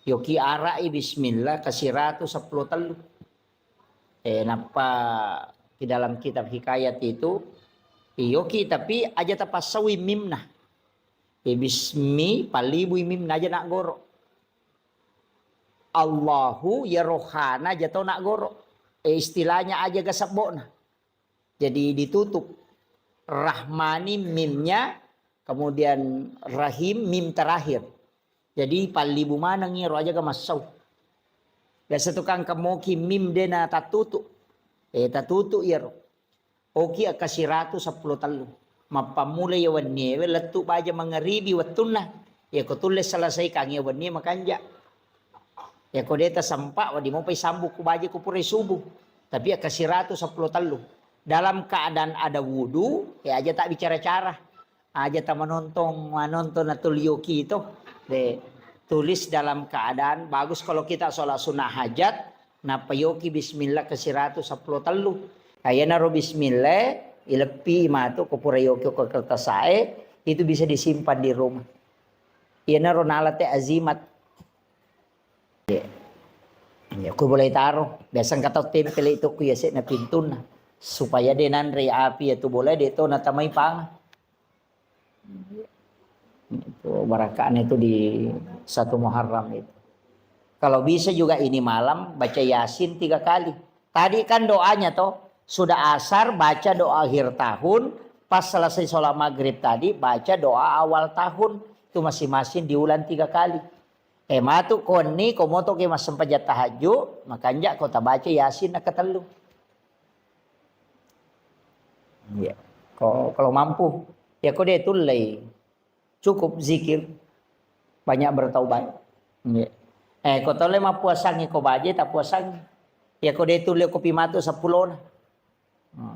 Yoki arai bismillah kasiratu 10 telu. Napa di dalam kitab hikayat itu yoki tapi aja tapasawi mimna. Bismi palibu mimna aja nak goro. Allahu ya rohana jatuh nak goro. Istilahnya aja gasabona. Jadi ditutup. Rahmani mimnya. Kemudian rahim mim terakhir. Jadi palibu mana ngiro aja gamasau. Biasa tukang kemoki mim dena tatutu. Tatutu ya roh. Oki akasiratu 10 telu. Mapamula ya wannie. Letu baja mengeribi watuna. Ya kutulis selesai kang ya wannie makanja. Ya kau deta sampak wadi mau pai sambuk ku baje ku pure subuh. Tapi ya kasih 10 telu. Dalam keadaan ada wudu, ya aja tak bicara cara. Aja tak menonton atul yoki itu. Tulis dalam keadaan bagus kalau kita sholat sunnah hajat. Napa yoki bismillah kasih 10 telu. Ayana ro bismillah ilepi matu ku pure yoki ku kertas sae itu bisa disimpan di rumah. Ayana ro nalate azimat. Ya, aku boleh taruh. Biasanya kata tempel itu ku ya na pintun na. Supaya denan re api itu boleh dito na tamay pang. Itu barakaan itu di 1 Muharram itu. Kalau bisa juga ini malam baca Yasin 3 kali. Tadi kan doanya toh sudah asar baca doa akhir tahun. Pas selesai sholat maghrib tadi baca doa awal tahun. Itu masing-masing diulang 3 kali. Matu koni komoto ke mas sempajat tahajud makanya kau baca Yasin nak ketelu. Ya, kalau mampu ya kau dia tulai cukup zikir banyak bertaubat. Ya. Kau tahu lema puasangi kau baca tak puasangi. Ya kau dia tulai kopi matu 10 na.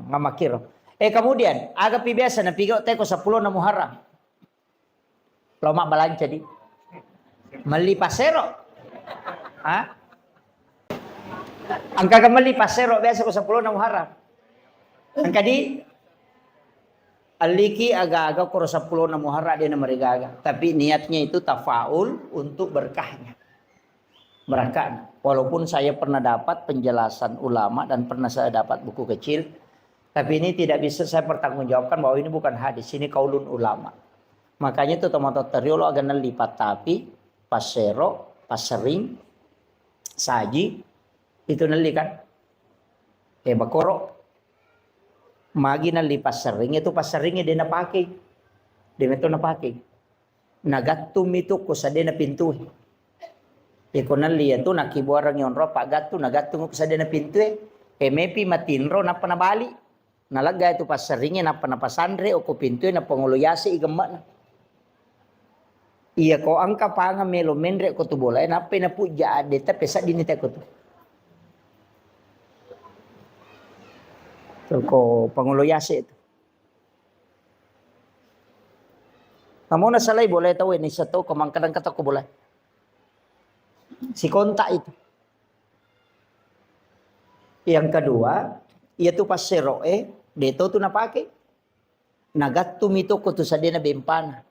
Ngamakir. Kemudian agak biasa na pigo teko 10 na Muharram. Loma balanca di. Meli pasero. Angka kembali pasero biasa ko 10 na Muharram. Angka di aliki aga-aga ko 10 na Muharram dia na marigaga. Tapi niatnya itu tafaul untuk berkahnya. Berkah. Walaupun saya pernah dapat penjelasan ulama dan pernah saya dapat buku kecil, tapi ini tidak bisa saya pertanggungjawabkan bahwa ini bukan hadis, ini kaulun ulama. Makanya itu teman-teman teriolo agak lipat tapi pasero, pasering, saji itu neli kan? Bakoro. Magi nali pasering itu paseringnya dia na pakai. Dia itu na pakai. Nagatum itu kusa dia na pintu. Iko nali itu nakibuarang yon ro pagatu nagatum kusa dia na pintu. Mepi matinro na panabali. Nalaga itu paseringnya na panapasandre o ko pintu na panguluyasi igemak na. Iya ko angka panga melo mendre ko tu bola na pe na puja ade tapi sa dinita ko tu. Ko panguluyasi itu. Kamu na salay boleh tahu ini satu kemangkadang kata ko boleh. Si kontak itu. Yang kedua, ia tu pasero deto tu napake. Nagattum itu ko tu sadena bempana.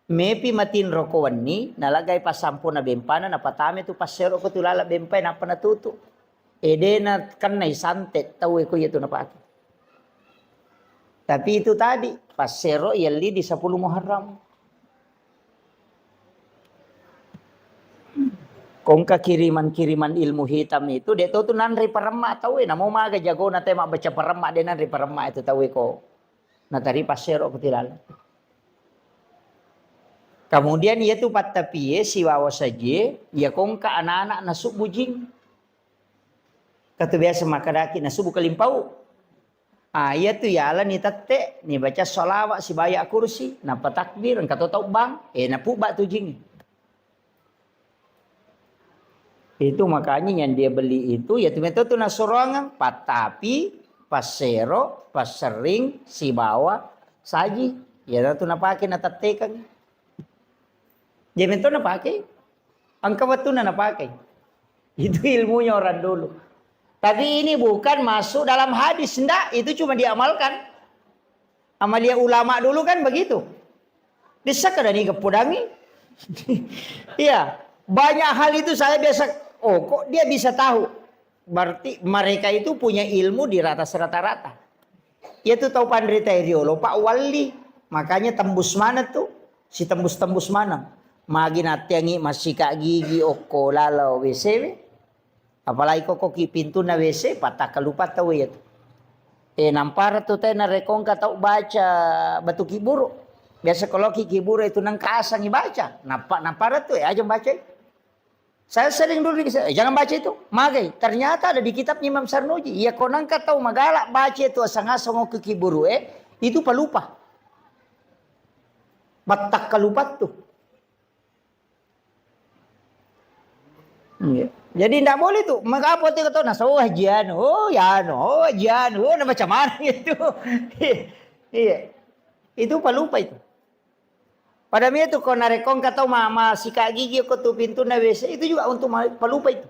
Mepi matin rokowan ni nalagay pasampo na bempana napatame tu pasero ko tu lala bempay na panatuto. Edena kan na isantet tahu ko itu napake. Tapi itu tadi pasero yali di 10 Muharram. Kung kiriman ilmu hitam itu dia tahu tu nanri parema tahu namo maga jago na tema baca parema dia nanri parema itu tahu ko. Na tari pasero ko tilala. Kemudian ia tu patapie si wawa saja ya kung ka anak-anak nasuk bujing. Kata biasa makadaki nasuk kalimpau. Ia tu yala ni tete ni baca sholawat si bayak kursi napa takbir kata tau bang napu bak tu jing. Itu makanya yang dia beli itu ya tu nasurangan patapi pasero pasering si bawa saji ya tu napake na tatekan. Dia itu napake angka waktu na napake. Itu ilmunya orang dulu. Tapi ini bukan masuk dalam hadis, enggak, itu cuma diamalkan. Amalia ulama dulu kan begitu. Desak ada nih kepudangi. Iya, banyak hal itu saya biasa, kok dia bisa tahu. Berarti mereka itu punya ilmu di atas rata-rata. Dia tuh tahu pandrita iriolo, Pak Wali. Makanya tembus mana tuh? Si tembus-tembus mana? Magi natiangi masih kak gigi oko lalau WCW. Apalagi kok ki pintu na WC patah kelupa tahu ya. Nampar tu teh na rekong kata baca batu kiburu. Biasa kalau kiburu itu nang kasang baca. Nampar tu aja baca. Saya sering dulu jangan baca itu. Magai ternyata ada di kitab Imam Sarnuji. Ya konang tahu magalak baca itu asang-asang ke kiburu itu pelupa. Batak kelupat tuh. Yeah. Jadi tidak boleh tuh. Mengapa tu kata nas hajian, hajian, macam mana itu? Iya, itu pelupa itu. Pada dia tu kau narekong kata mama sikat gigi kau tu pintu na WC itu juga untuk pelupa itu.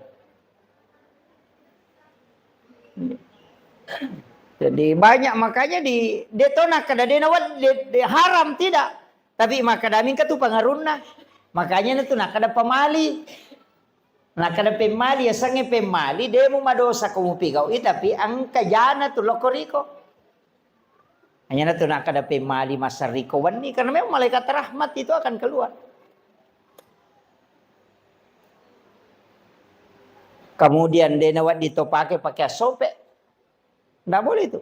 Jadi banyak makanya di detona kada denawat haram tidak. Tapi makadamin katu pengaruna. Makanya itu nak kada pemali. Nah kada pemali ya sange pemali demo madosa kamu pigau tapi angka jana tu lokoriko. Hanya tu nak kada pemali masariko wani karena memang malaikat rahmat itu akan keluar. Kemudian dia nawat ditopake pakai sope. Ndak boleh itu.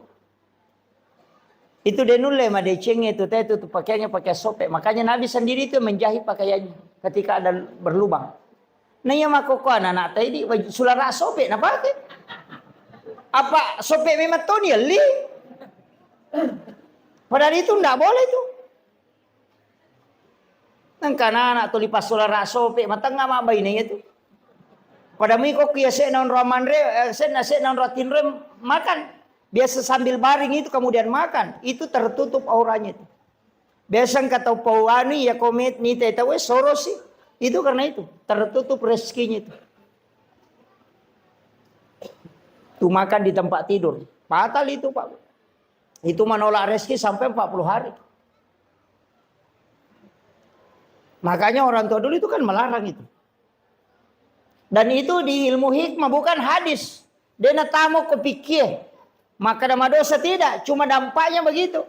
Itu denule ma deceng itu pakaiannya pakai sope. Makanya Nabi sendiri itu menjahit pakaiannya ketika ada berlubang. Naya makoko anak tadi sulara sope na pakai. Apa sope memang to ni li? Padahal itu ndak boleh tu. Nang anak tu lipas sulara sope matang ngama bainnya itu. Pada mi kok ya se non ramanre se non rotinre makan. Biasa sambil baring itu kemudian makan, itu tertutup auranya itu. Biasa kata pawani ya komet ni tahu sorosi. Itu karena itu tertutup rezekinya itu. Tuh makan di tempat tidur. Fatal itu Pak. Itu menolak rezeki sampai 40 hari. Makanya orang tua dulu itu kan melarang itu. Dan itu di ilmu hikmah bukan hadis. Dia tamu kepikir. Maka nama dosa tidak. Cuma dampaknya begitu.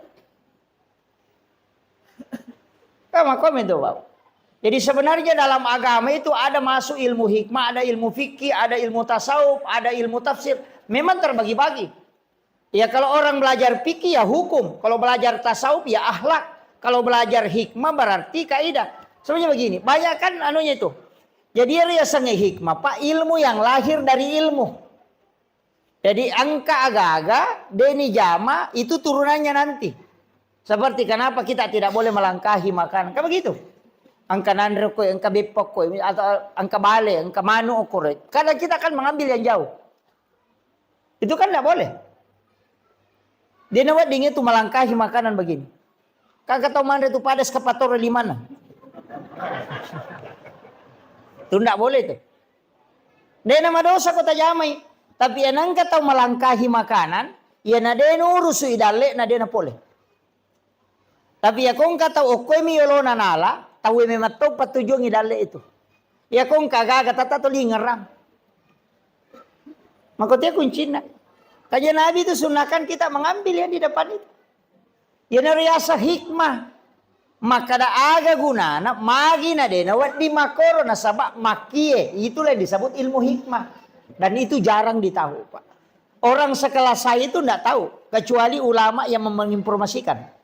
Makom itu Pak. Jadi sebenarnya dalam agama itu ada masuk ilmu hikmah, ada ilmu fikih, ada ilmu tasawuf, ada ilmu tafsir. Memang terbagi-bagi. Ya kalau orang belajar fikih ya hukum. Kalau belajar tasawuf ya akhlak. Kalau belajar hikmah berarti kaidah. Sebenarnya begini, banyak kan anunya itu. Jadi dia sange hikmah, Pak, ilmu yang lahir dari ilmu. Jadi angka aga-aga, deni jama itu turunannya nanti. Seperti kenapa kita tidak boleh melangkahi makanan. Kan begitu. Angka nandre koi, angka bepok koi, atau angka bale, angka manu okore. Karena kita akan mengambil yang jauh. Itu kan tidak boleh. Dia nawat dingin itu melangkahi makanan begini. Kakak tahu mana itu padas kepator di mana? Itu tidak boleh itu. Dia nama dosa kota jamai. Tapi yang angka tahu melangkahi makanan, ya nade urus idale, nade na boleh. Tapi ya kong kata okoy mi yolona nala, tahu memang tahu patujung idale itu. Ya kong kagak tata tuh lingerang. Makanya kuncinya. Kajian Nabi itu sunahkan kita mengambil yang di depan itu. Ya nariasa hikmah. Maka da aga gunana magi na de nawat di makoro na sabak makie. Itulah yang disebut ilmu hikmah. Dan itu jarang ditahu Pak. Orang sekelas saya itu tidak tahu. Kecuali ulama yang menginformasikan.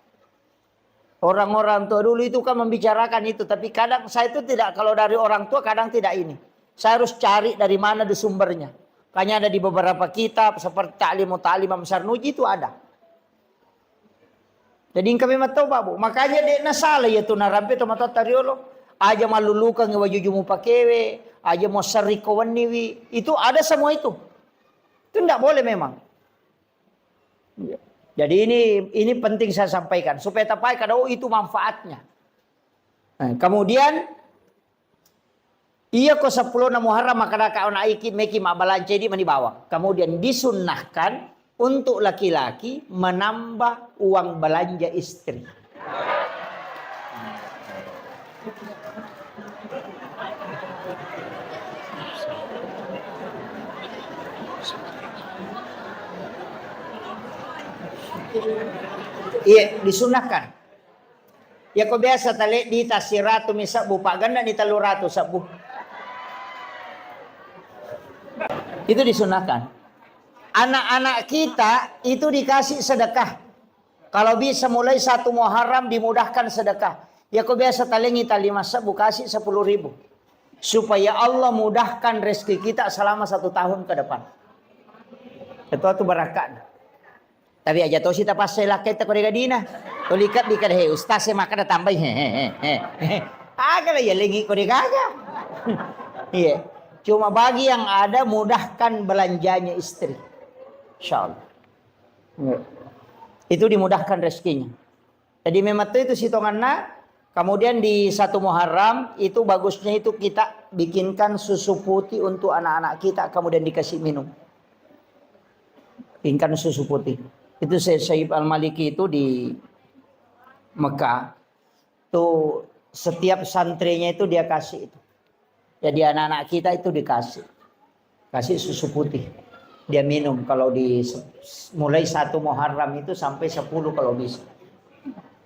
Orang-orang tua dulu itu kan membicarakan itu. Tapi kadang saya itu tidak, kalau dari orang tua kadang tidak ini. Saya harus cari dari mana di sumbernya. Kayaknya ada di beberapa kitab. Seperti Ta'lim Imam Sarnuji itu ada. Jadi kami tahu Pak Bu. Makanya dia nasalah ya tuh narampe tu mata tariolo. Aja malulukan nge wajujumu pakewe. Aja mau serikawan niwi. Itu ada semua itu. Itu tidak boleh memang. Jadi ini penting saya sampaikan supaya tapai kada itu manfaatnya. Nah, kemudian iya ko 10 na Muharram maka kaon aiki meki mabalance di manibawa. Kemudian disunnahkan untuk laki-laki menambah uang belanja istri. Iya, disunahkan. Ya kok biasa tali di tasiratu misabu pak ganda di taluratu sabu. Itu disunahkan. Anak-anak kita itu dikasih sedekah. Kalau bisa mulai 1 Muharram dimudahkan sedekah. Ya kok biasa tali tali masabu kasih 10.000. Supaya Allah mudahkan rezeki kita selama 1 tahun ke depan. Itu barakat. Tapi aja tahu sih pas saya lakai tak korega dina. Tolikat di kada ustaz saya makan tambah agak ya lagi korega aja. Iya. Cuma bagi yang ada mudahkan belanjanya istri. Insyaallah. Itu dimudahkan rezekinya. Jadi memang itu sitonganna. Kemudian di 1 Muharram itu bagusnya itu kita bikinkan susu putih untuk anak-anak kita kemudian dikasih minum. Bikinkan susu putih. Itu Syekh Al-Maliki itu di Mekah. Tuh setiap santrinya itu dia kasih itu. Jadi anak-anak kita itu dikasih. Kasih susu putih. Dia minum kalau mulai 1 Muharram itu sampai 10 kalau bisa.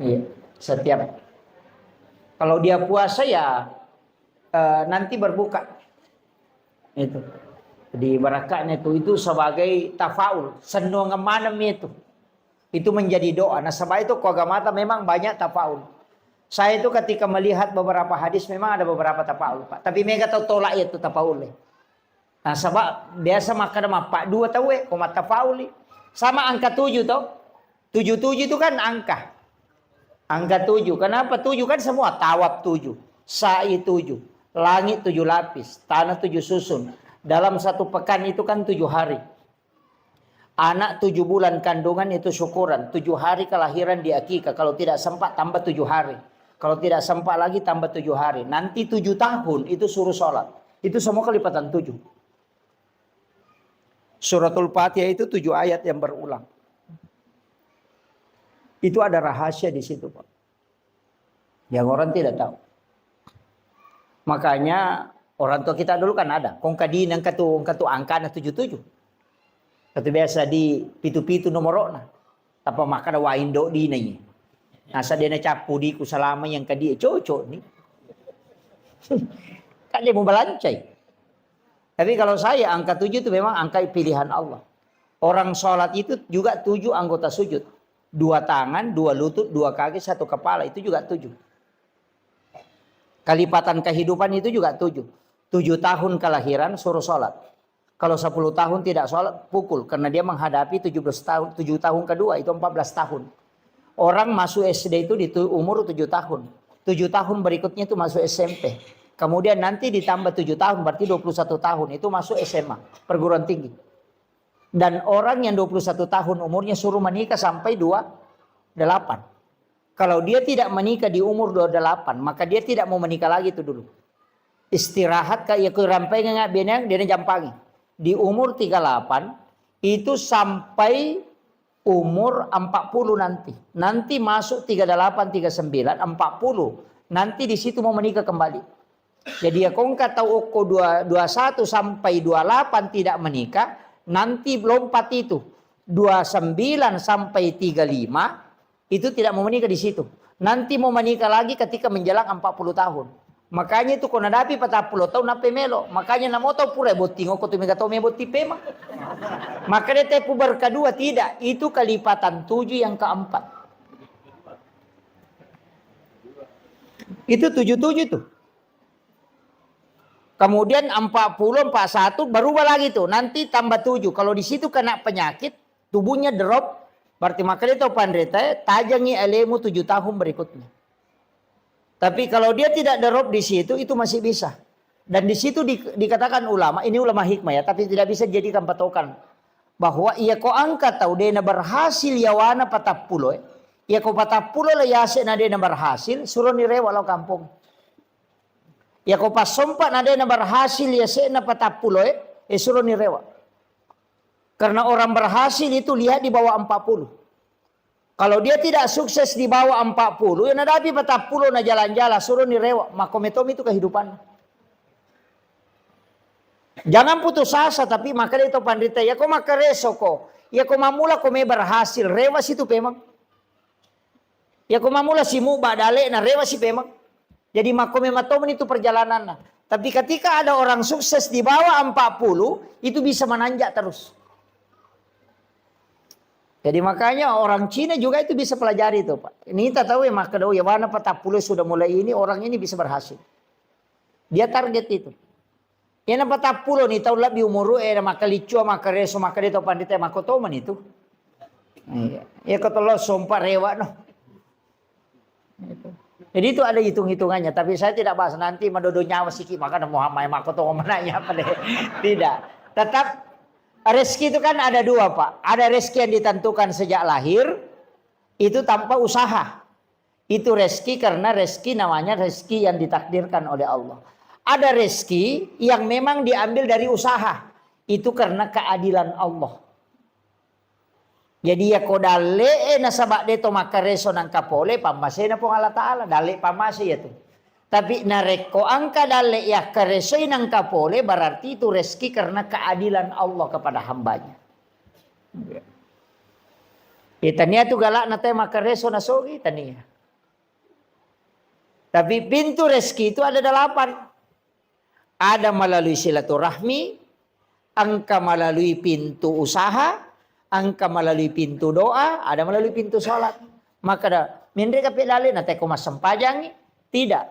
Iya, setiap. Kalau dia puasa ya nanti berbuka. Itu. Jadi barakatnya itu sebagai tafaul, senang ngemanam itu. Itu menjadi doa. Nah sebab itu kogamata memang banyak tafaul. Saya itu ketika melihat beberapa hadis memang ada beberapa tafaul Pak. Tapi mereka tahu tolak itu tafaul. Nah sebab biasa makan sama Pak 2 tahu komat tafaul. Sama angka 7 tau. 77 itu kan angka. Angka 7. Kenapa 7 kan semua tawab 7. Sa'i 7. Langit 7 lapis. Tanah 7 susun. Dalam 1 pekan itu kan 7 hari. Anak 7 bulan kandungan itu syukuran. 7 hari kelahiran di akikah. Kalau tidak sempat tambah 7 hari. Kalau tidak sempat lagi tambah 7 hari. Nanti 7 tahun itu suruh sholat. Itu semua kelipatan 7. Suratul Fatihah itu 7 ayat yang berulang. Itu ada rahasia di situ, Pak. Yang orang tidak tahu. Makanya orang tua kita dulu kan ada. Kong kadin ang katu angka na 77. Katu biasa di pitu-pitu nomorona. Tapa maka na waindo di na niya. Nasa dia na capu di kusalama yang kadi cocok ni. Kan dia mau belancai. Tapi kalau saya angka 7 itu memang angka pilihan Allah. Orang sholat itu juga 7 anggota sujud. 2 tangan, 2 lutut, 2 kaki, 1 kepala. Itu juga 7. Kalipatan kehidupan itu juga 7. 7 tahun kelahiran suruh sholat. Kalau 10 tahun tidak sholat, pukul. Karena dia menghadapi 17 tahun, 7 tahun kedua itu 14 tahun. Orang masuk SD itu di umur 7 tahun. 7 tahun berikutnya itu masuk SMP. Kemudian nanti ditambah 7 tahun, berarti 21 tahun. Itu masuk SMA, perguruan tinggi. Dan orang yang 21 tahun umurnya suruh menikah sampai 28. Kalau dia tidak menikah di umur 28, maka dia tidak mau menikah lagi itu dulu. Istirahat kayak kerampai nggak benang dia jampangi. Di umur 38 itu sampai umur 40 nanti. Nanti masuk 38, 39, 40. Nanti di situ mau menikah kembali. Jadi ya kau tahu oko 21 sampai 28 tidak menikah, nanti lompat itu 29 sampai 35 itu tidak mau menikah di situ. Nanti mau menikah lagi ketika menjelang 40 tahun. Makanya itu kau nadapi 40 tahun nape melo. Makanya namo tahu pura botingo ko tu megato me boti pema. Maka dia tepu berkedua tidak. Itu kelipatan 7 yang keempat. Itu 77 tuh. Kemudian 40, 41 berubah lagi tuh. Nanti tambah 7. Kalau di situ kena penyakit, tubuhnya drop. Berarti maka dia tahu pandrita, tajangi elemu 7 tahun berikutnya. Tapi kalau dia tidak drop di situ, itu masih bisa. Dan di situ dikatakan ulama, ini ulama hikmah ya, tapi tidak bisa dijadikan patokan. Bahwa ia ko angkat tahu dia berhasil yawana 40. Ia ko 40 lah yase na dia berhasil, suruh nirewa lo kampung. Ia ko pas sompat na dia berhasil yase na 40, suruh nirewa. Karena orang berhasil itu lihat di bawah 40. Kalau dia tidak sukses di bawah 40, ya nadapi 40 na jalan-jalan suruh nirewa, makometom itu kehidupan. Jangan putus asa, tapi maka itu pandita ya kau maka reso ko. Ya kau mamula kau me berhasil, rewas itu memang. Ya kau mamula si mu badale na rewas si memang. Jadi makometom itu perjalanan. Tapi ketika ada orang sukses di bawah 40, itu bisa menanjak terus. Jadi makanya orang Cina juga itu bisa pelajari itu, Pak. Ini kita tahu ya maka ya mana 40 sudah mulai ini orang ini bisa berhasil. Dia target itu. Ya 40 nih tahun lebih umur maka licu maka reso maka dia tahu pandita maka toman itu. Iya. Ya ketelo sompa rewa no. Itu. Jadi itu ada hitung-hitungannya, tapi saya tidak bahas nanti madodo nyawa siki maka Muhammad maka toh mananya apa deh. Tidak. Tetap rezeki itu kan ada 2, Pak. Ada rezeki yang ditentukan sejak lahir, itu tanpa usaha. Itu rezeki karena rezeki namanya rezeki yang ditakdirkan oleh Allah. Ada rezeki yang memang diambil dari usaha. Itu karena keadilan Allah. Jadi ya kodale na sabak deto makareso nang kapole pamase na pong Allah Ta'ala. Dale pamase ya tuh. Tapi nareko angka dale ya karesoy nang kapole berarti itu rezeki karena keadilan Allah kepada hambanya. Itania tu galak na tayo makareso na sogi tania. Tapi pintu rezeki itu ada 8. Ada melalui silaturahmi, angka melalui pintu usaha, angka melalui pintu doa, ada melalui pintu sholat. Maka dah mindre kapit dale na tayo kumasampajangi. Tidak.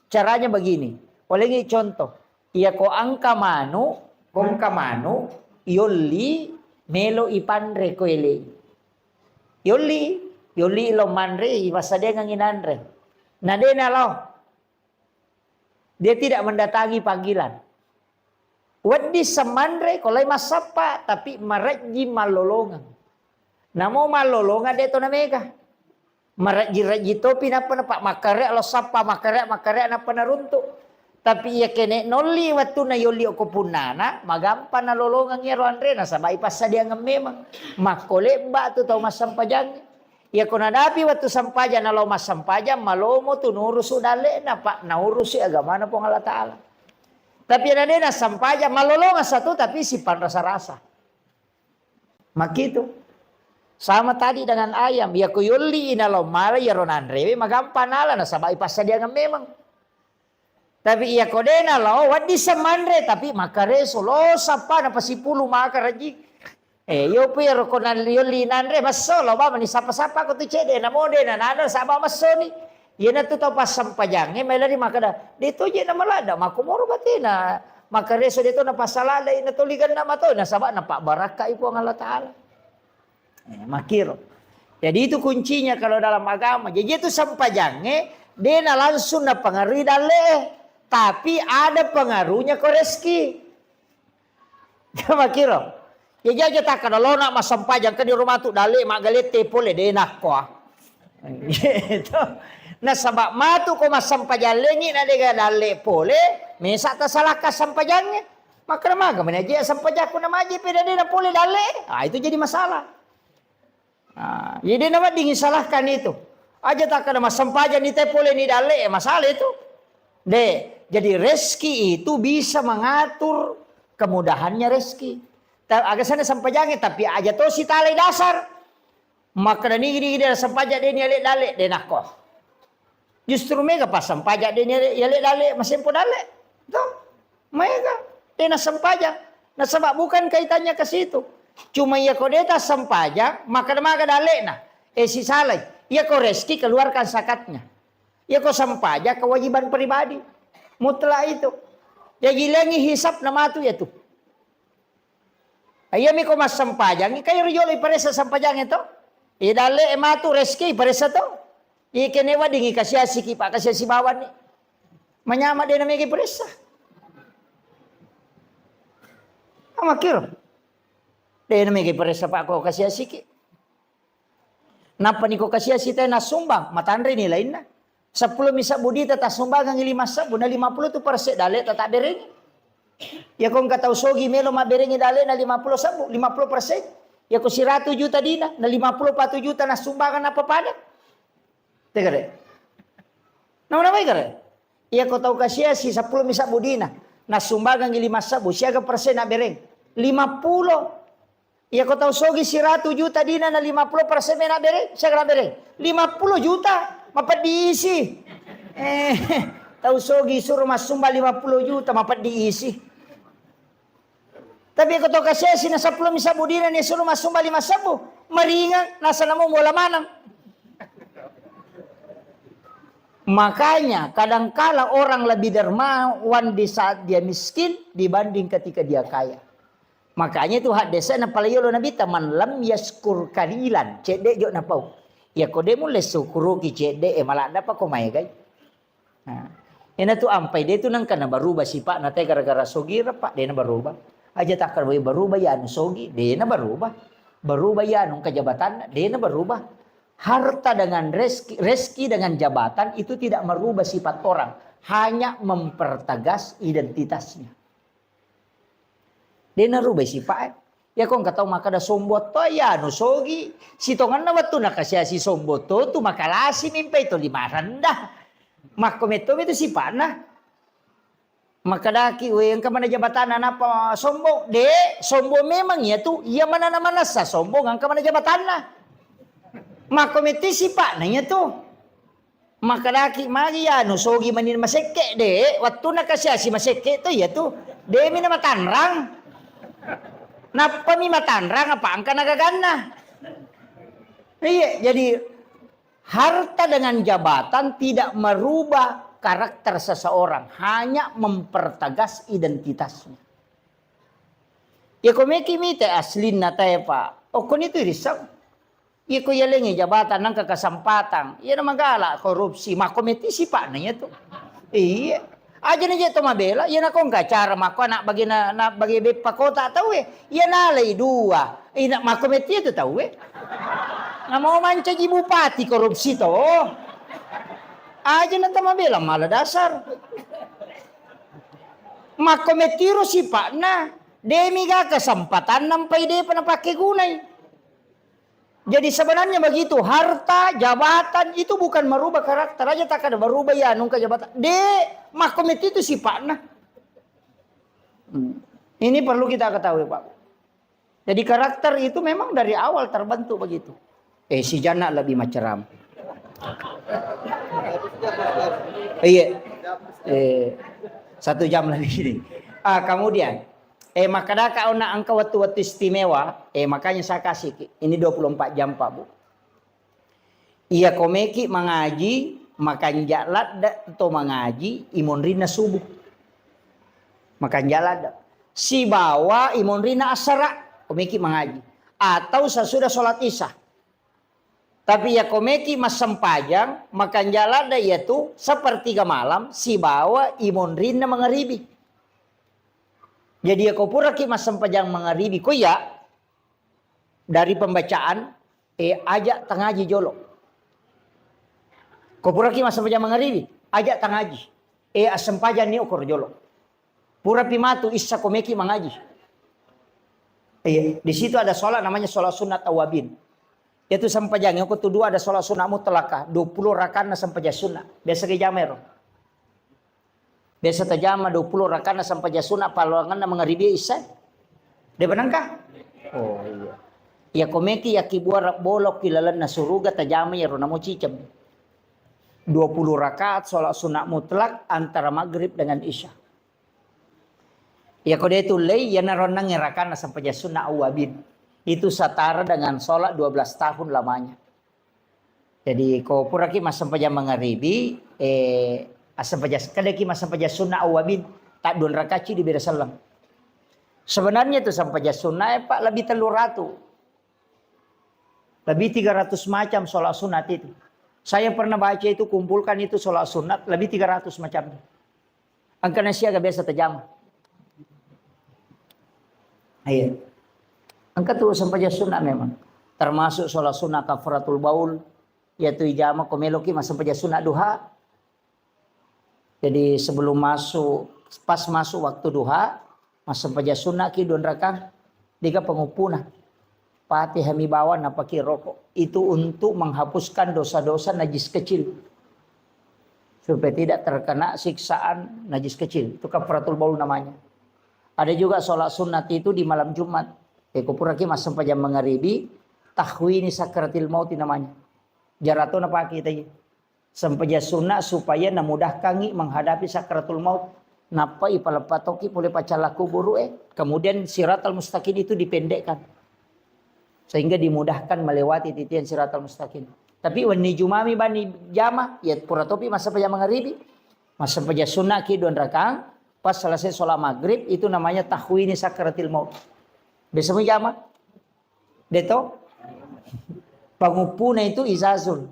Caranya begini. Oleh contoh. Ia ko angka manu, kong kamanu, yoli melo ipandre ko ele. Yoli lo manre, ibasade nganginandre. Nadena lo. Dia tidak mendatangi panggilan. Wadi semandre kolay masapa, tapi maraji malolongan. Namo malolongan deto na mega. Maraji topi na pa makare lo sapa makare na panarunto. Tapi iya kene noli waktu na yoli ko punana, magampan na lolongan ngero Andre na sabay pasa dia memang makole ba tu tau masampajang. Iya ko nadapi waktu sampaja na lo masampaja malomo tu nurus udale na pak na urusi agama na pong Allah Ta'ala. Tapi ada na sampaja malolongan satu tapi sipan rasa-rasa. Makitu. Sama tadi dengan ayam, ya ko yoli na lo mara ya ronandre magampan ala na sabay pasa dia memang. Tapi iya kodena lo wadi samandre tapi makareso lo sapa na pasipulu makaraji. Yo pero konan yoli nandre maso lo ba mani sapa-sapa ko tu cede na mode na nada saba maso ni. Iya na tu tau pas sampajang may lari makada. Dito je na malada makumoro batina. Makareso dito na pasalala na tuligan na mato na saba na pak baraka ipo ang Allah Ta'ala. Makiro. Jadi itu kuncinya kalau dalam agama. Jadi itu sampajang dia na langsung na pengaruhi dale. Tapi ada pengaruhnya ke rezeki. Coba kira. Ya jaja tak kada lo nak masampajang ke di rumah tu dale mak galete pole de nak ko. Gitu. Nah sabab matu ko masampajang lengi na de dale pole, mesa ta salah ka sampajangnya. Maka maga menaji sampajang ko na maji peda de na pole dale. Ah itu jadi masalah. Nah, jadi nama dingin salahkan itu. Aja tak kada masampajang ni te pole ni dale masalah itu. Jadi rezeki itu bisa mengatur kemudahannya rezeki. Agak sana sampajangnya tapi aja to si talai dasar. Maka dan ini dia sampajak dia ni alek dalek dia nak kau. Justru mega pas sampajak dia ni alek dalek masih pun dalek. Tuh, mega dia nak sampajak. Nah sebab bukan kaitannya ke situ. Cuma ya kau dia tak sampajak maka dalek nah. Si salai. Ya kau rezeki keluarkan zakatnya. Ya kau sampajak kewajiban pribadi. Mutlak itu. Ya gilangi hisap nama tu ya tu. Ayam iko mas sampajang. Kayo riyoli paresa sampajang itu. Idale ematu reski paresa tu. Ikenewa dingi kasyasi kipa kasyasi bawan ni. Menyama dia namanya paresa. Amakir. Dia namanya paresa pak ko kasyasi ki. Napa ni ko kasyasi tayo nasumbang. Matandre ni lain na. 10 misa budi tata sumbagang 5 sabu na 50 tu perse dale tata bereng. Ya kung katau sogi melo maberengi dale na 50 sabu 50%. Ya ko si 100 juta dina na 54 juta na sumbangan apa pada. Tegare. Nauna may kare. Ya ko tau kasya si 10 misa budi na sumbagang 5 sabu siaga persen na bereng. 50. Ya ko tau sogi si 100 juta dina na 50% na bereng siaga na bereng. 50 juta. Mapat diisi. Tahu sogi suruh masumba 50 juta mapat diisi. Tapi ako to kasi sinasa 10 misa budina ni suruh masumba 5 sabu. Maringan nasa namo mula manang. Makanya kadangkala orang lebih dermawan di saat dia miskin dibanding ketika dia kaya. Makanya itu hadisnya na palayolo nabi taman lam yaskur kalilan. Cedek jo na pau. Ya kode mulai syukuru kicede malada pa kumay gay. Nah, ina tu ampai dia tu nang kana berubah si pak nate gara-gara sogi pak dia na berubah. Aja tak kan berubah ya anu sogi dia na berubah. Berubah ya anu kejabatan dia na berubah. Harta dengan rezeki dengan jabatan itu tidak merubah sifat orang, hanya mempertegas identitasnya. Dia na rubah si pak. Ya kung kataw makada sombot to ya no sogi sitongan na watu nakasya si sombot to makalasi mimpay to limaranda makometo itu si pana makadaki we ang kamana jabatan na pa sombong de sombong memang ya tu iya mana na sa sombong ang kamana jabatan na makometi si pana ya tu makadaki magi ya no sogi manin maseke de watu nakasya si maseke to ya tu de mina matanrang. Napa mi matanrang apa angka nagagana? Iya, jadi harta dengan jabatan tidak merubah karakter seseorang, hanya mempertegas identitasnya. Ya komeki mite aslin na tayo pa. O kun ito risau. Ya ko yalengi jabatan ng kakasampatan. Ya na magala korupsi, makometi si pa na ito. Iya. Aja na dito mabela, yan akong kacara mako na bagi na bagi pakota tahu yan alay dua. Ina makometi ito tahu na mau manca di bupati korupsi to. Aja na tamabela malah dasar. Makometiro si Pak na. Demi ga kesempatan nampai dia pernah pakai gunai. Jadi sebenarnya begitu, harta, jabatan itu bukan merubah karakter aja, tak ada merubah ya nungka jabatan. Makomet itu si Pak na. Ini perlu kita ketahui Pak. Jadi karakter itu memang dari awal terbentuk begitu. Si Jana lebih macam. Iya. 1 jam lagi ini. Kemudian maka dah kau nak angka waktu istimewa, makanya saya kasih ini 24 jam Pak Bu. Iya komeki mengaji, makan jalan atau mengaji imun rina subuh. Makan jalan si bawa imun rina asara, komeki mengaji atau sesudah sholat isya. Tapi ya komeki mas sempajang makan jalan yaitu sepertiga malam si bawa imun rina mengeribi. Jadi ya kau pura ki mas sempajang mengeribi ko ya dari pembacaan ajak tengaji jolo. Kau pura ki mas sempajang mengeribi ajak tengaji sempajang ni okor jolo. Pura pimatu isa komeki mengaji. Di situ ada sholat namanya sholat sunat awabin. Itu sempajang yang kedua ada sholat sunat mutlakah 20 rakaat na sempajang sunat. Biasa ke jamero. Biasa tajama 20 rakaat na sempajang sunat paluangan na mengaribi isya. Dia benangkah? Oh iya. Ya komeki ya kibuar bolok kilalan na suruga tajama ya rona mo cicam. 20 rakaat sholat sunat mutlak antara maghrib dengan isya. Ya kode itu lay ya naronang ngerakan na sempajang sunat awabin. Itu setara dengan sholat 12 tahun lamanya. Jadi kau pura ki mas sempajang mengaribi sempajang kadaki mas sempajang sunnah awabin tak 2 rakaat di beda salam. Sebenarnya itu sempajang sunnah Pak lebih 300. Lebih 300 macam sholat sunat itu. Saya pernah baca itu kumpulkan itu sholat sunat lebih 300 macam. Angka nasi agak biasa terjamah. Iya. Angka tu sempajang sunat memang. Termasuk sholat sunat kafaratul baul. Yaitu ijamah komeloki mas sempajang sunat duha. Jadi sebelum pas masuk waktu duha, mas sempajang sunat ki 2 rakaat, 3 pengupuna. Pati hami bawa napaki rokok. Itu untuk menghapuskan dosa-dosa najis kecil. Supaya tidak terkena siksaan najis kecil. Itu kafaratul baul namanya. Ada juga sholat sunat itu di malam Jumat. Kupuraki mas sempajang mengaribi, tahwini sakratil maut namanya. Jarato napaki tadi. Sempajang sunat supaya namudahkan menghadapi sakratul maut. Napa ipalapatoki boleh pacalaku buru kemudian siratal mustaqim itu dipendekkan. Sehingga dimudahkan melewati titian siratal mustaqim. Tapi wani jumami bani jama ya puratopi mas sempajang mengaribi. Mas sempajang sunat ki 2 rakaat. Pas selesai sholat maghrib itu namanya tahwini sakratil maut. Bisa menjama. Deto. Pangupuna itu izazul.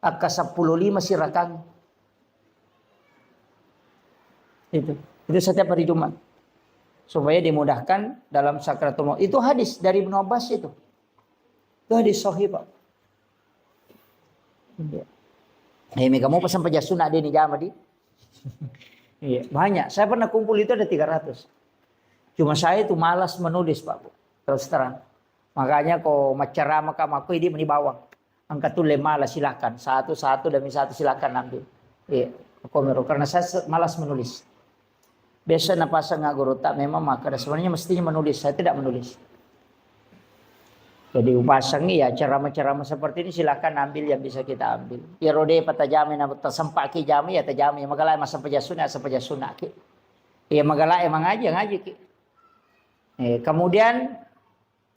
Aka 15 sirakan. Itu setiap hari Jumat. Supaya dimudahkan dalam sakratul maut. Itu hadis dari Ibnu Abbas itu. Itu hadis sahih Pak. Kamu pesan pejah sunat dia ni jama di. Iya, banyak. Saya pernah kumpul itu ada 300. Cuma saya itu malas menulis Pak. Terus terang. Makanya kau macara maka aku ini menibawang. Angkat tu malas silakan. Satu demi satu silakan ambil. Iya, karena saya malas menulis. Biasa napasang guru tak memang maka sebenarnya mestinya menulis. Saya tidak menulis. Jadi upasang ya ceramah-ceramah seperti ini silakan ambil yang bisa kita ambil. Ya rode patajami na tasempaki jami ya tajami magala masa pajasuna ki. Ya magala emang ngaji ki. Kemudian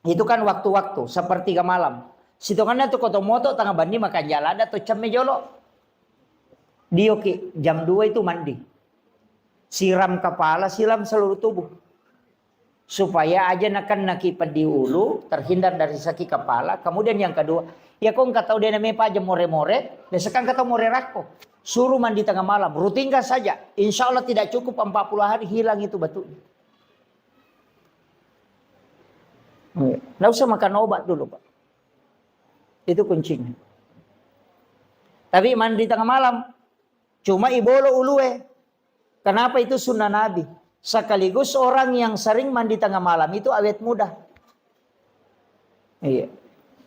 itu kan waktu-waktu sepertiga malam. Situngannya tu kotomoto tengah bandi makan jalan atau cemme jolo. Dio ki jam 2 itu mandi. Siram kepala, siram seluruh tubuh. Supaya aja nakan nakipan di ulu, terhindar dari sakit kepala. Kemudian yang kedua, ya kau nggak tahu dia namanya apa aja more-more, besokkan kata more rako. Suruh mandi tengah malam, rutinkan saja. Insya Allah tidak cukup 40 hari hilang itu batu. Nggak usah makan obat dulu Pak. Itu kuncinya. Tapi mandi tengah malam, cuma ibolo ulue. Kenapa itu sunnah Nabi? Sekaligus orang yang sering mandi tengah malam itu awet muda. Iya.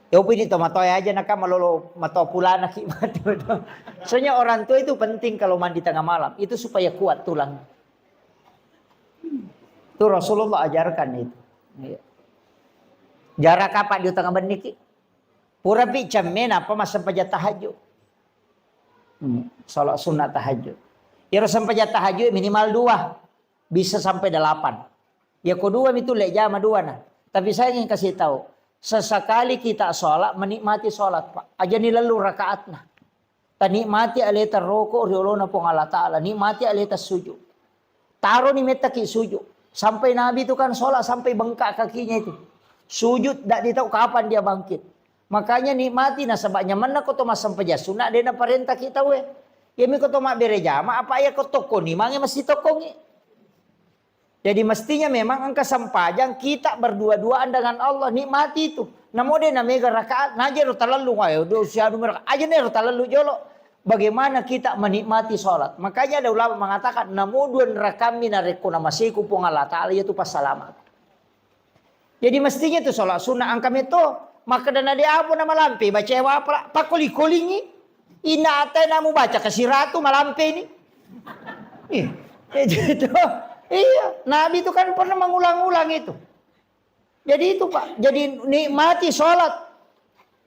Ya upin itu matoy aja nak malolo mato pula nak mati. Soalnya orang tua itu penting kalau mandi tengah malam itu supaya kuat tulang. Itu Rasulullah ajarkan itu. Iya. Jarak apa di tengah beniki? Pura pi camen apa masa pajat tahajud. Salat sunat tahajud. Ya sampai tahajud minimal 2. Bisa sampai 8. Ya kedua itu lek jama 2 nah. Tapi saya ingin kasih tahu, sesekali kita sholat menikmati sholat Pak. Aja ni lalu rakaat nah. Nikmati aleta rokok riolona pong Allah Ta'ala. Nikmati aleta sujud. Taruh ni metaki sujud. Sampai Nabi itu kan sholat sampai bengkak kakinya itu. Sujud tak ditahu kapan dia bangkit. Makanya nikmati nah sebabnya mana kau tu masam peja sunat dia na parenta kita we. Ya mi kau tu mak berejama apa ya kau toko ni mangi mesti tokongi. Jadi mestinya memang angka sampajang kita berdua-duaan dengan Allah nikmati itu. Namo de na mega rakaat naje ro talalu ayo do sia numero aja ne ro talalu jolo. Bagaimana kita menikmati sholat. Makanya ada ulama mengatakan namo duan rakami na reko na masiku pong Allah Ta'ala yaitu pas salamat. Jadi mestinya itu sholat sunnah angka meto maka dana dia apa nama lampe baca apa pakoli-kolingi ina ate namu baca kasih ratu malampe ini. Gitu. Iya, Nabi itu kan pernah mengulang-ulang itu. Jadi itu Pak, jadi nikmati sholat.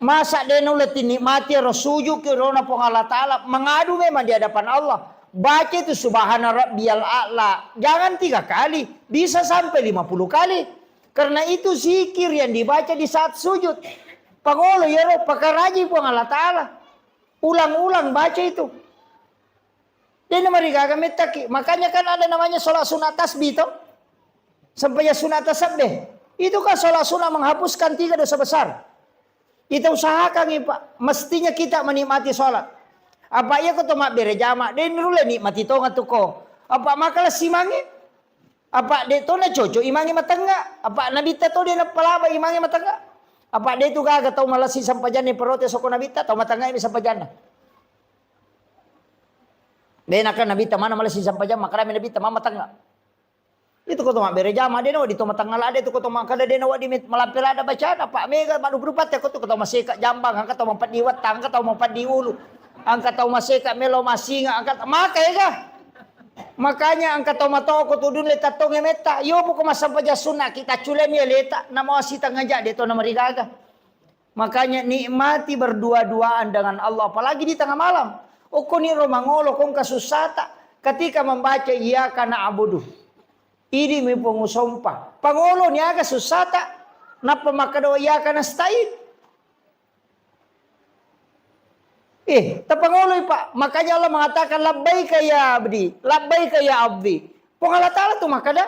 Masa dia nuletin nikmati rasujuk ke rona pong Allah Ta'ala. Mengadu memang di hadapan Allah. Baca itu subhana rabbiyal a'la. Jangan 3 kali, bisa sampai 50 kali. Karena itu zikir yang dibaca di saat sujud. Pangolo ya roh, pakaraji pong Allah Ta'ala. Ulang-ulang baca itu. Dia namanya kami taki. Makanya kan ada namanya sholat sunat tasbih itu. Sampai sunat tasbih. Itu kan sholat sunat menghapuskan 3 dosa besar. Kita usahakan nih Pak. Mestinya kita menikmati sholat. Apa iya kau tomak berejama. Dia dulu nikmati tonga tu ko. Apa makalah simangi. Apa dia tu na cocok imangi matangga. Apa nabi tato dia na palaba imangi matangga. Apa dia tu gaga tau malasi sampajan ni perote soko nabi tato matangga ini sampajan. Dia nak nabi tamana malasi sampajan makara nabi tamama matangga. Itu kau tomak berejama dia no di tomak tanggal ada itu kau tomak kada dia no di malampir ada bacaan apa mega madu berupat ya kau tu kau masih kat jambang angkat tau mampat diwat angkat tau mampat diulu angkat tau masih kat melo masinga angkat makai kah. Makanya angkat tomato ko tudun leta tonge meta. Yo po ko masampaja sunna kita culen ya leta na mawasita ngajak deto na marigaga. Makanya nikmati berdua-duaan dengan Allah apalagi di tengah malam. O ko ni romangolo kong kasusata ketika membaca iyyaka na'budu. Ini mi pengusompa. Pangolo niya ka susata na pamakado iyyaka nasta'in. Tapangoloy Pak. Makanya Allah mengatakan labbaika ya abdi, labbaika ya abdi. Pong Allah Ta'ala tuh makada.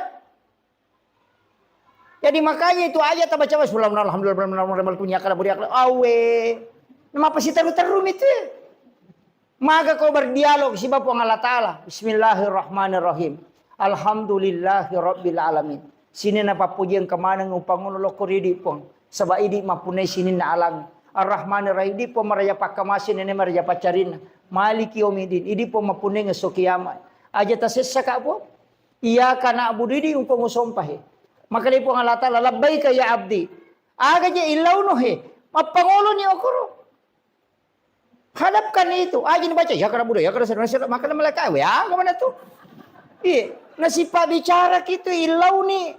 Jadi makanya itu aja tak baca alhamdulillah punya kada buri akal. Awe. Nama apa sih teru-terum itu? Maka kau berdialog si Pong Allah Ta'ala. Bismillahirrahmanirrahim. Alhamdulillahi rabbil alamin. Sini na papuji yang kemana ngupangun lo koridi pong. Sebab ini mapunai sini na alang. Ar-Rahmanir-Rahim di po maraya pakamasin ini maraya pacarin maliki yaumidin idi po mapuneng so kiamat aja tasessa ka po iya kana abudidi ung pangusompahe maka di po Allah Ta'ala labbaika ya abdi aga je ilaw no he mapangulo ni okoro hadapkan itu aja dibaca ya kana budaya kana sana maka na malaka we aga mana tu nasipa bicara gitu ilaw ni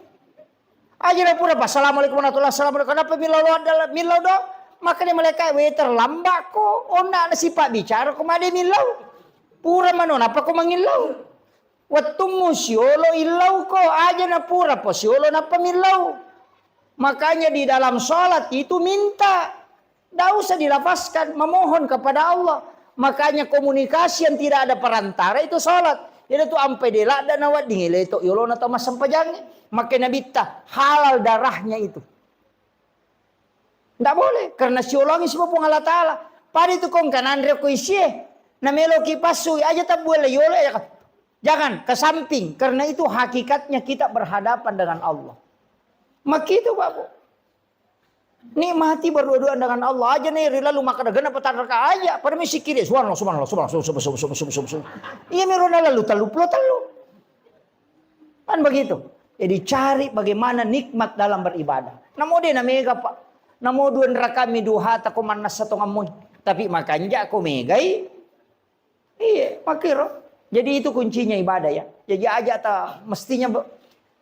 aja na pura assalamualaikum warahmatullahi wabarakatuh kenapa milau do maka dia mereka terlambat ko ona na sipa bicara ko made milaw pura manon apa ko mangilaw wattu musiolo ilaw ko aja na pura po siolo na pamilaw makanya di dalam salat itu minta tidak usah dilafazkan memohon kepada Allah makanya komunikasi yang tidak ada perantara itu salat jadi tu ampe dela dan awat dingile itu yolo na tamas sampajang makanya bitta halal darahnya itu. Tidak boleh. Karena siolongi semua pun Allah Ta'ala. Pada itu kong kanan reko isye. Na meloki pasui aja tak boleh. Yolo ya. Jangan ke samping. Karena itu hakikatnya kita berhadapan dengan Allah. Maka itu Pak Bu. Nikmati berdua-duaan dengan Allah. Aja nih lalu maka ada genap petarka aja. Pada misi kiri. Subhanallah. Iya merona lalu talu. Kan begitu. Jadi cari bagaimana nikmat dalam beribadah. Namo dia namega pak. Namo dua rakami duha ta kumanas satu ngamun. Tapi makanya aku megai. Iya, makiro. Jadi itu kuncinya ibadah ya. Jadi aja ta mestinya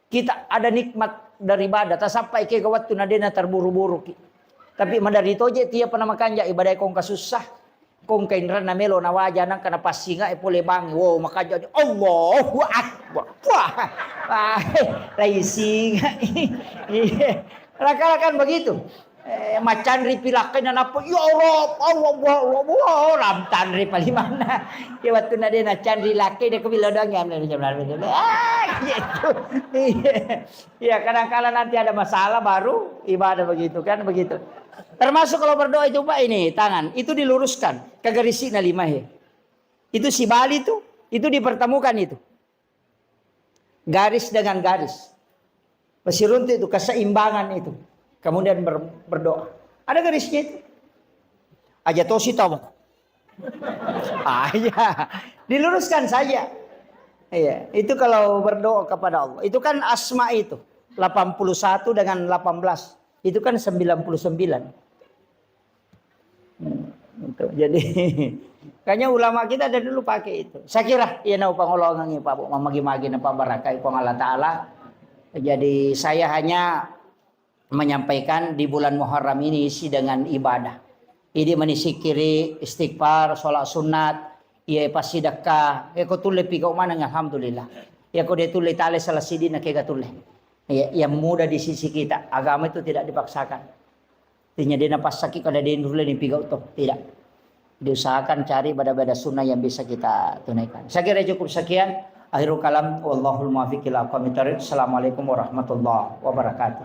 kita ada nikmat dari ibadah. Ta sampai ke waktu nadena terburu-buru ki. Tapi madari itu aja dia pernah makanya ibadah kong kasusah. Kong kainran na melo na wajanan kana pasinga pule bang. Wow makanya Allahu Akbar. Wah. Laising. Iya. Lakan begitu. Macan ripilakin na napo. Ya Allah. Ramtan ripalimana. Ya waktu na dia na can rilaki dia kebila doang ya. Gitu. Iya kadang-kadang nanti ada masalah baru ibadah begitu kan begitu. Termasuk kalau berdoa itu Pak ini tangan itu diluruskan ke garis 5 ya. Itu si Bali tuh itu dipertemukan itu. Garis dengan garis. Pasirunti itu keseimbangan itu. Kemudian berdoa. Ada garisnya itu. Aja tosi tahu. Iya. Diluruskan saja. Iya, itu kalau berdoa kepada Allah. Itu kan asma itu. 81 dengan 18. Itu kan 99. Itu. Jadi kayaknya ulama kita dari dulu pakai itu. Saya kira ya nau pangolongan Pak Bu mamagi-magi na pabarakai pang Allah Taala. Jadi saya hanya menyampaikan di bulan Muharram ini isi dengan ibadah. Ini menisikiri istighfar, sholat sunat, ia pasti sedekah. Eko tule pigau mana alhamdulillah. Ya ko dia tule tale salah sidi na kega tule. Ya, yang mudah di sisi kita. Agama itu tidak dipaksakan. Tinya dia napas sakit kada dia dulu ni pigau toh tidak. Diusahakan cari bada-bada sunnah yang bisa kita tunaikan. Saya kira cukup sekian. Akhirul kalam wallahul muwaffiq ila aqwamit thoriq. Assalamualaikum warahmatullahi wabarakatuh.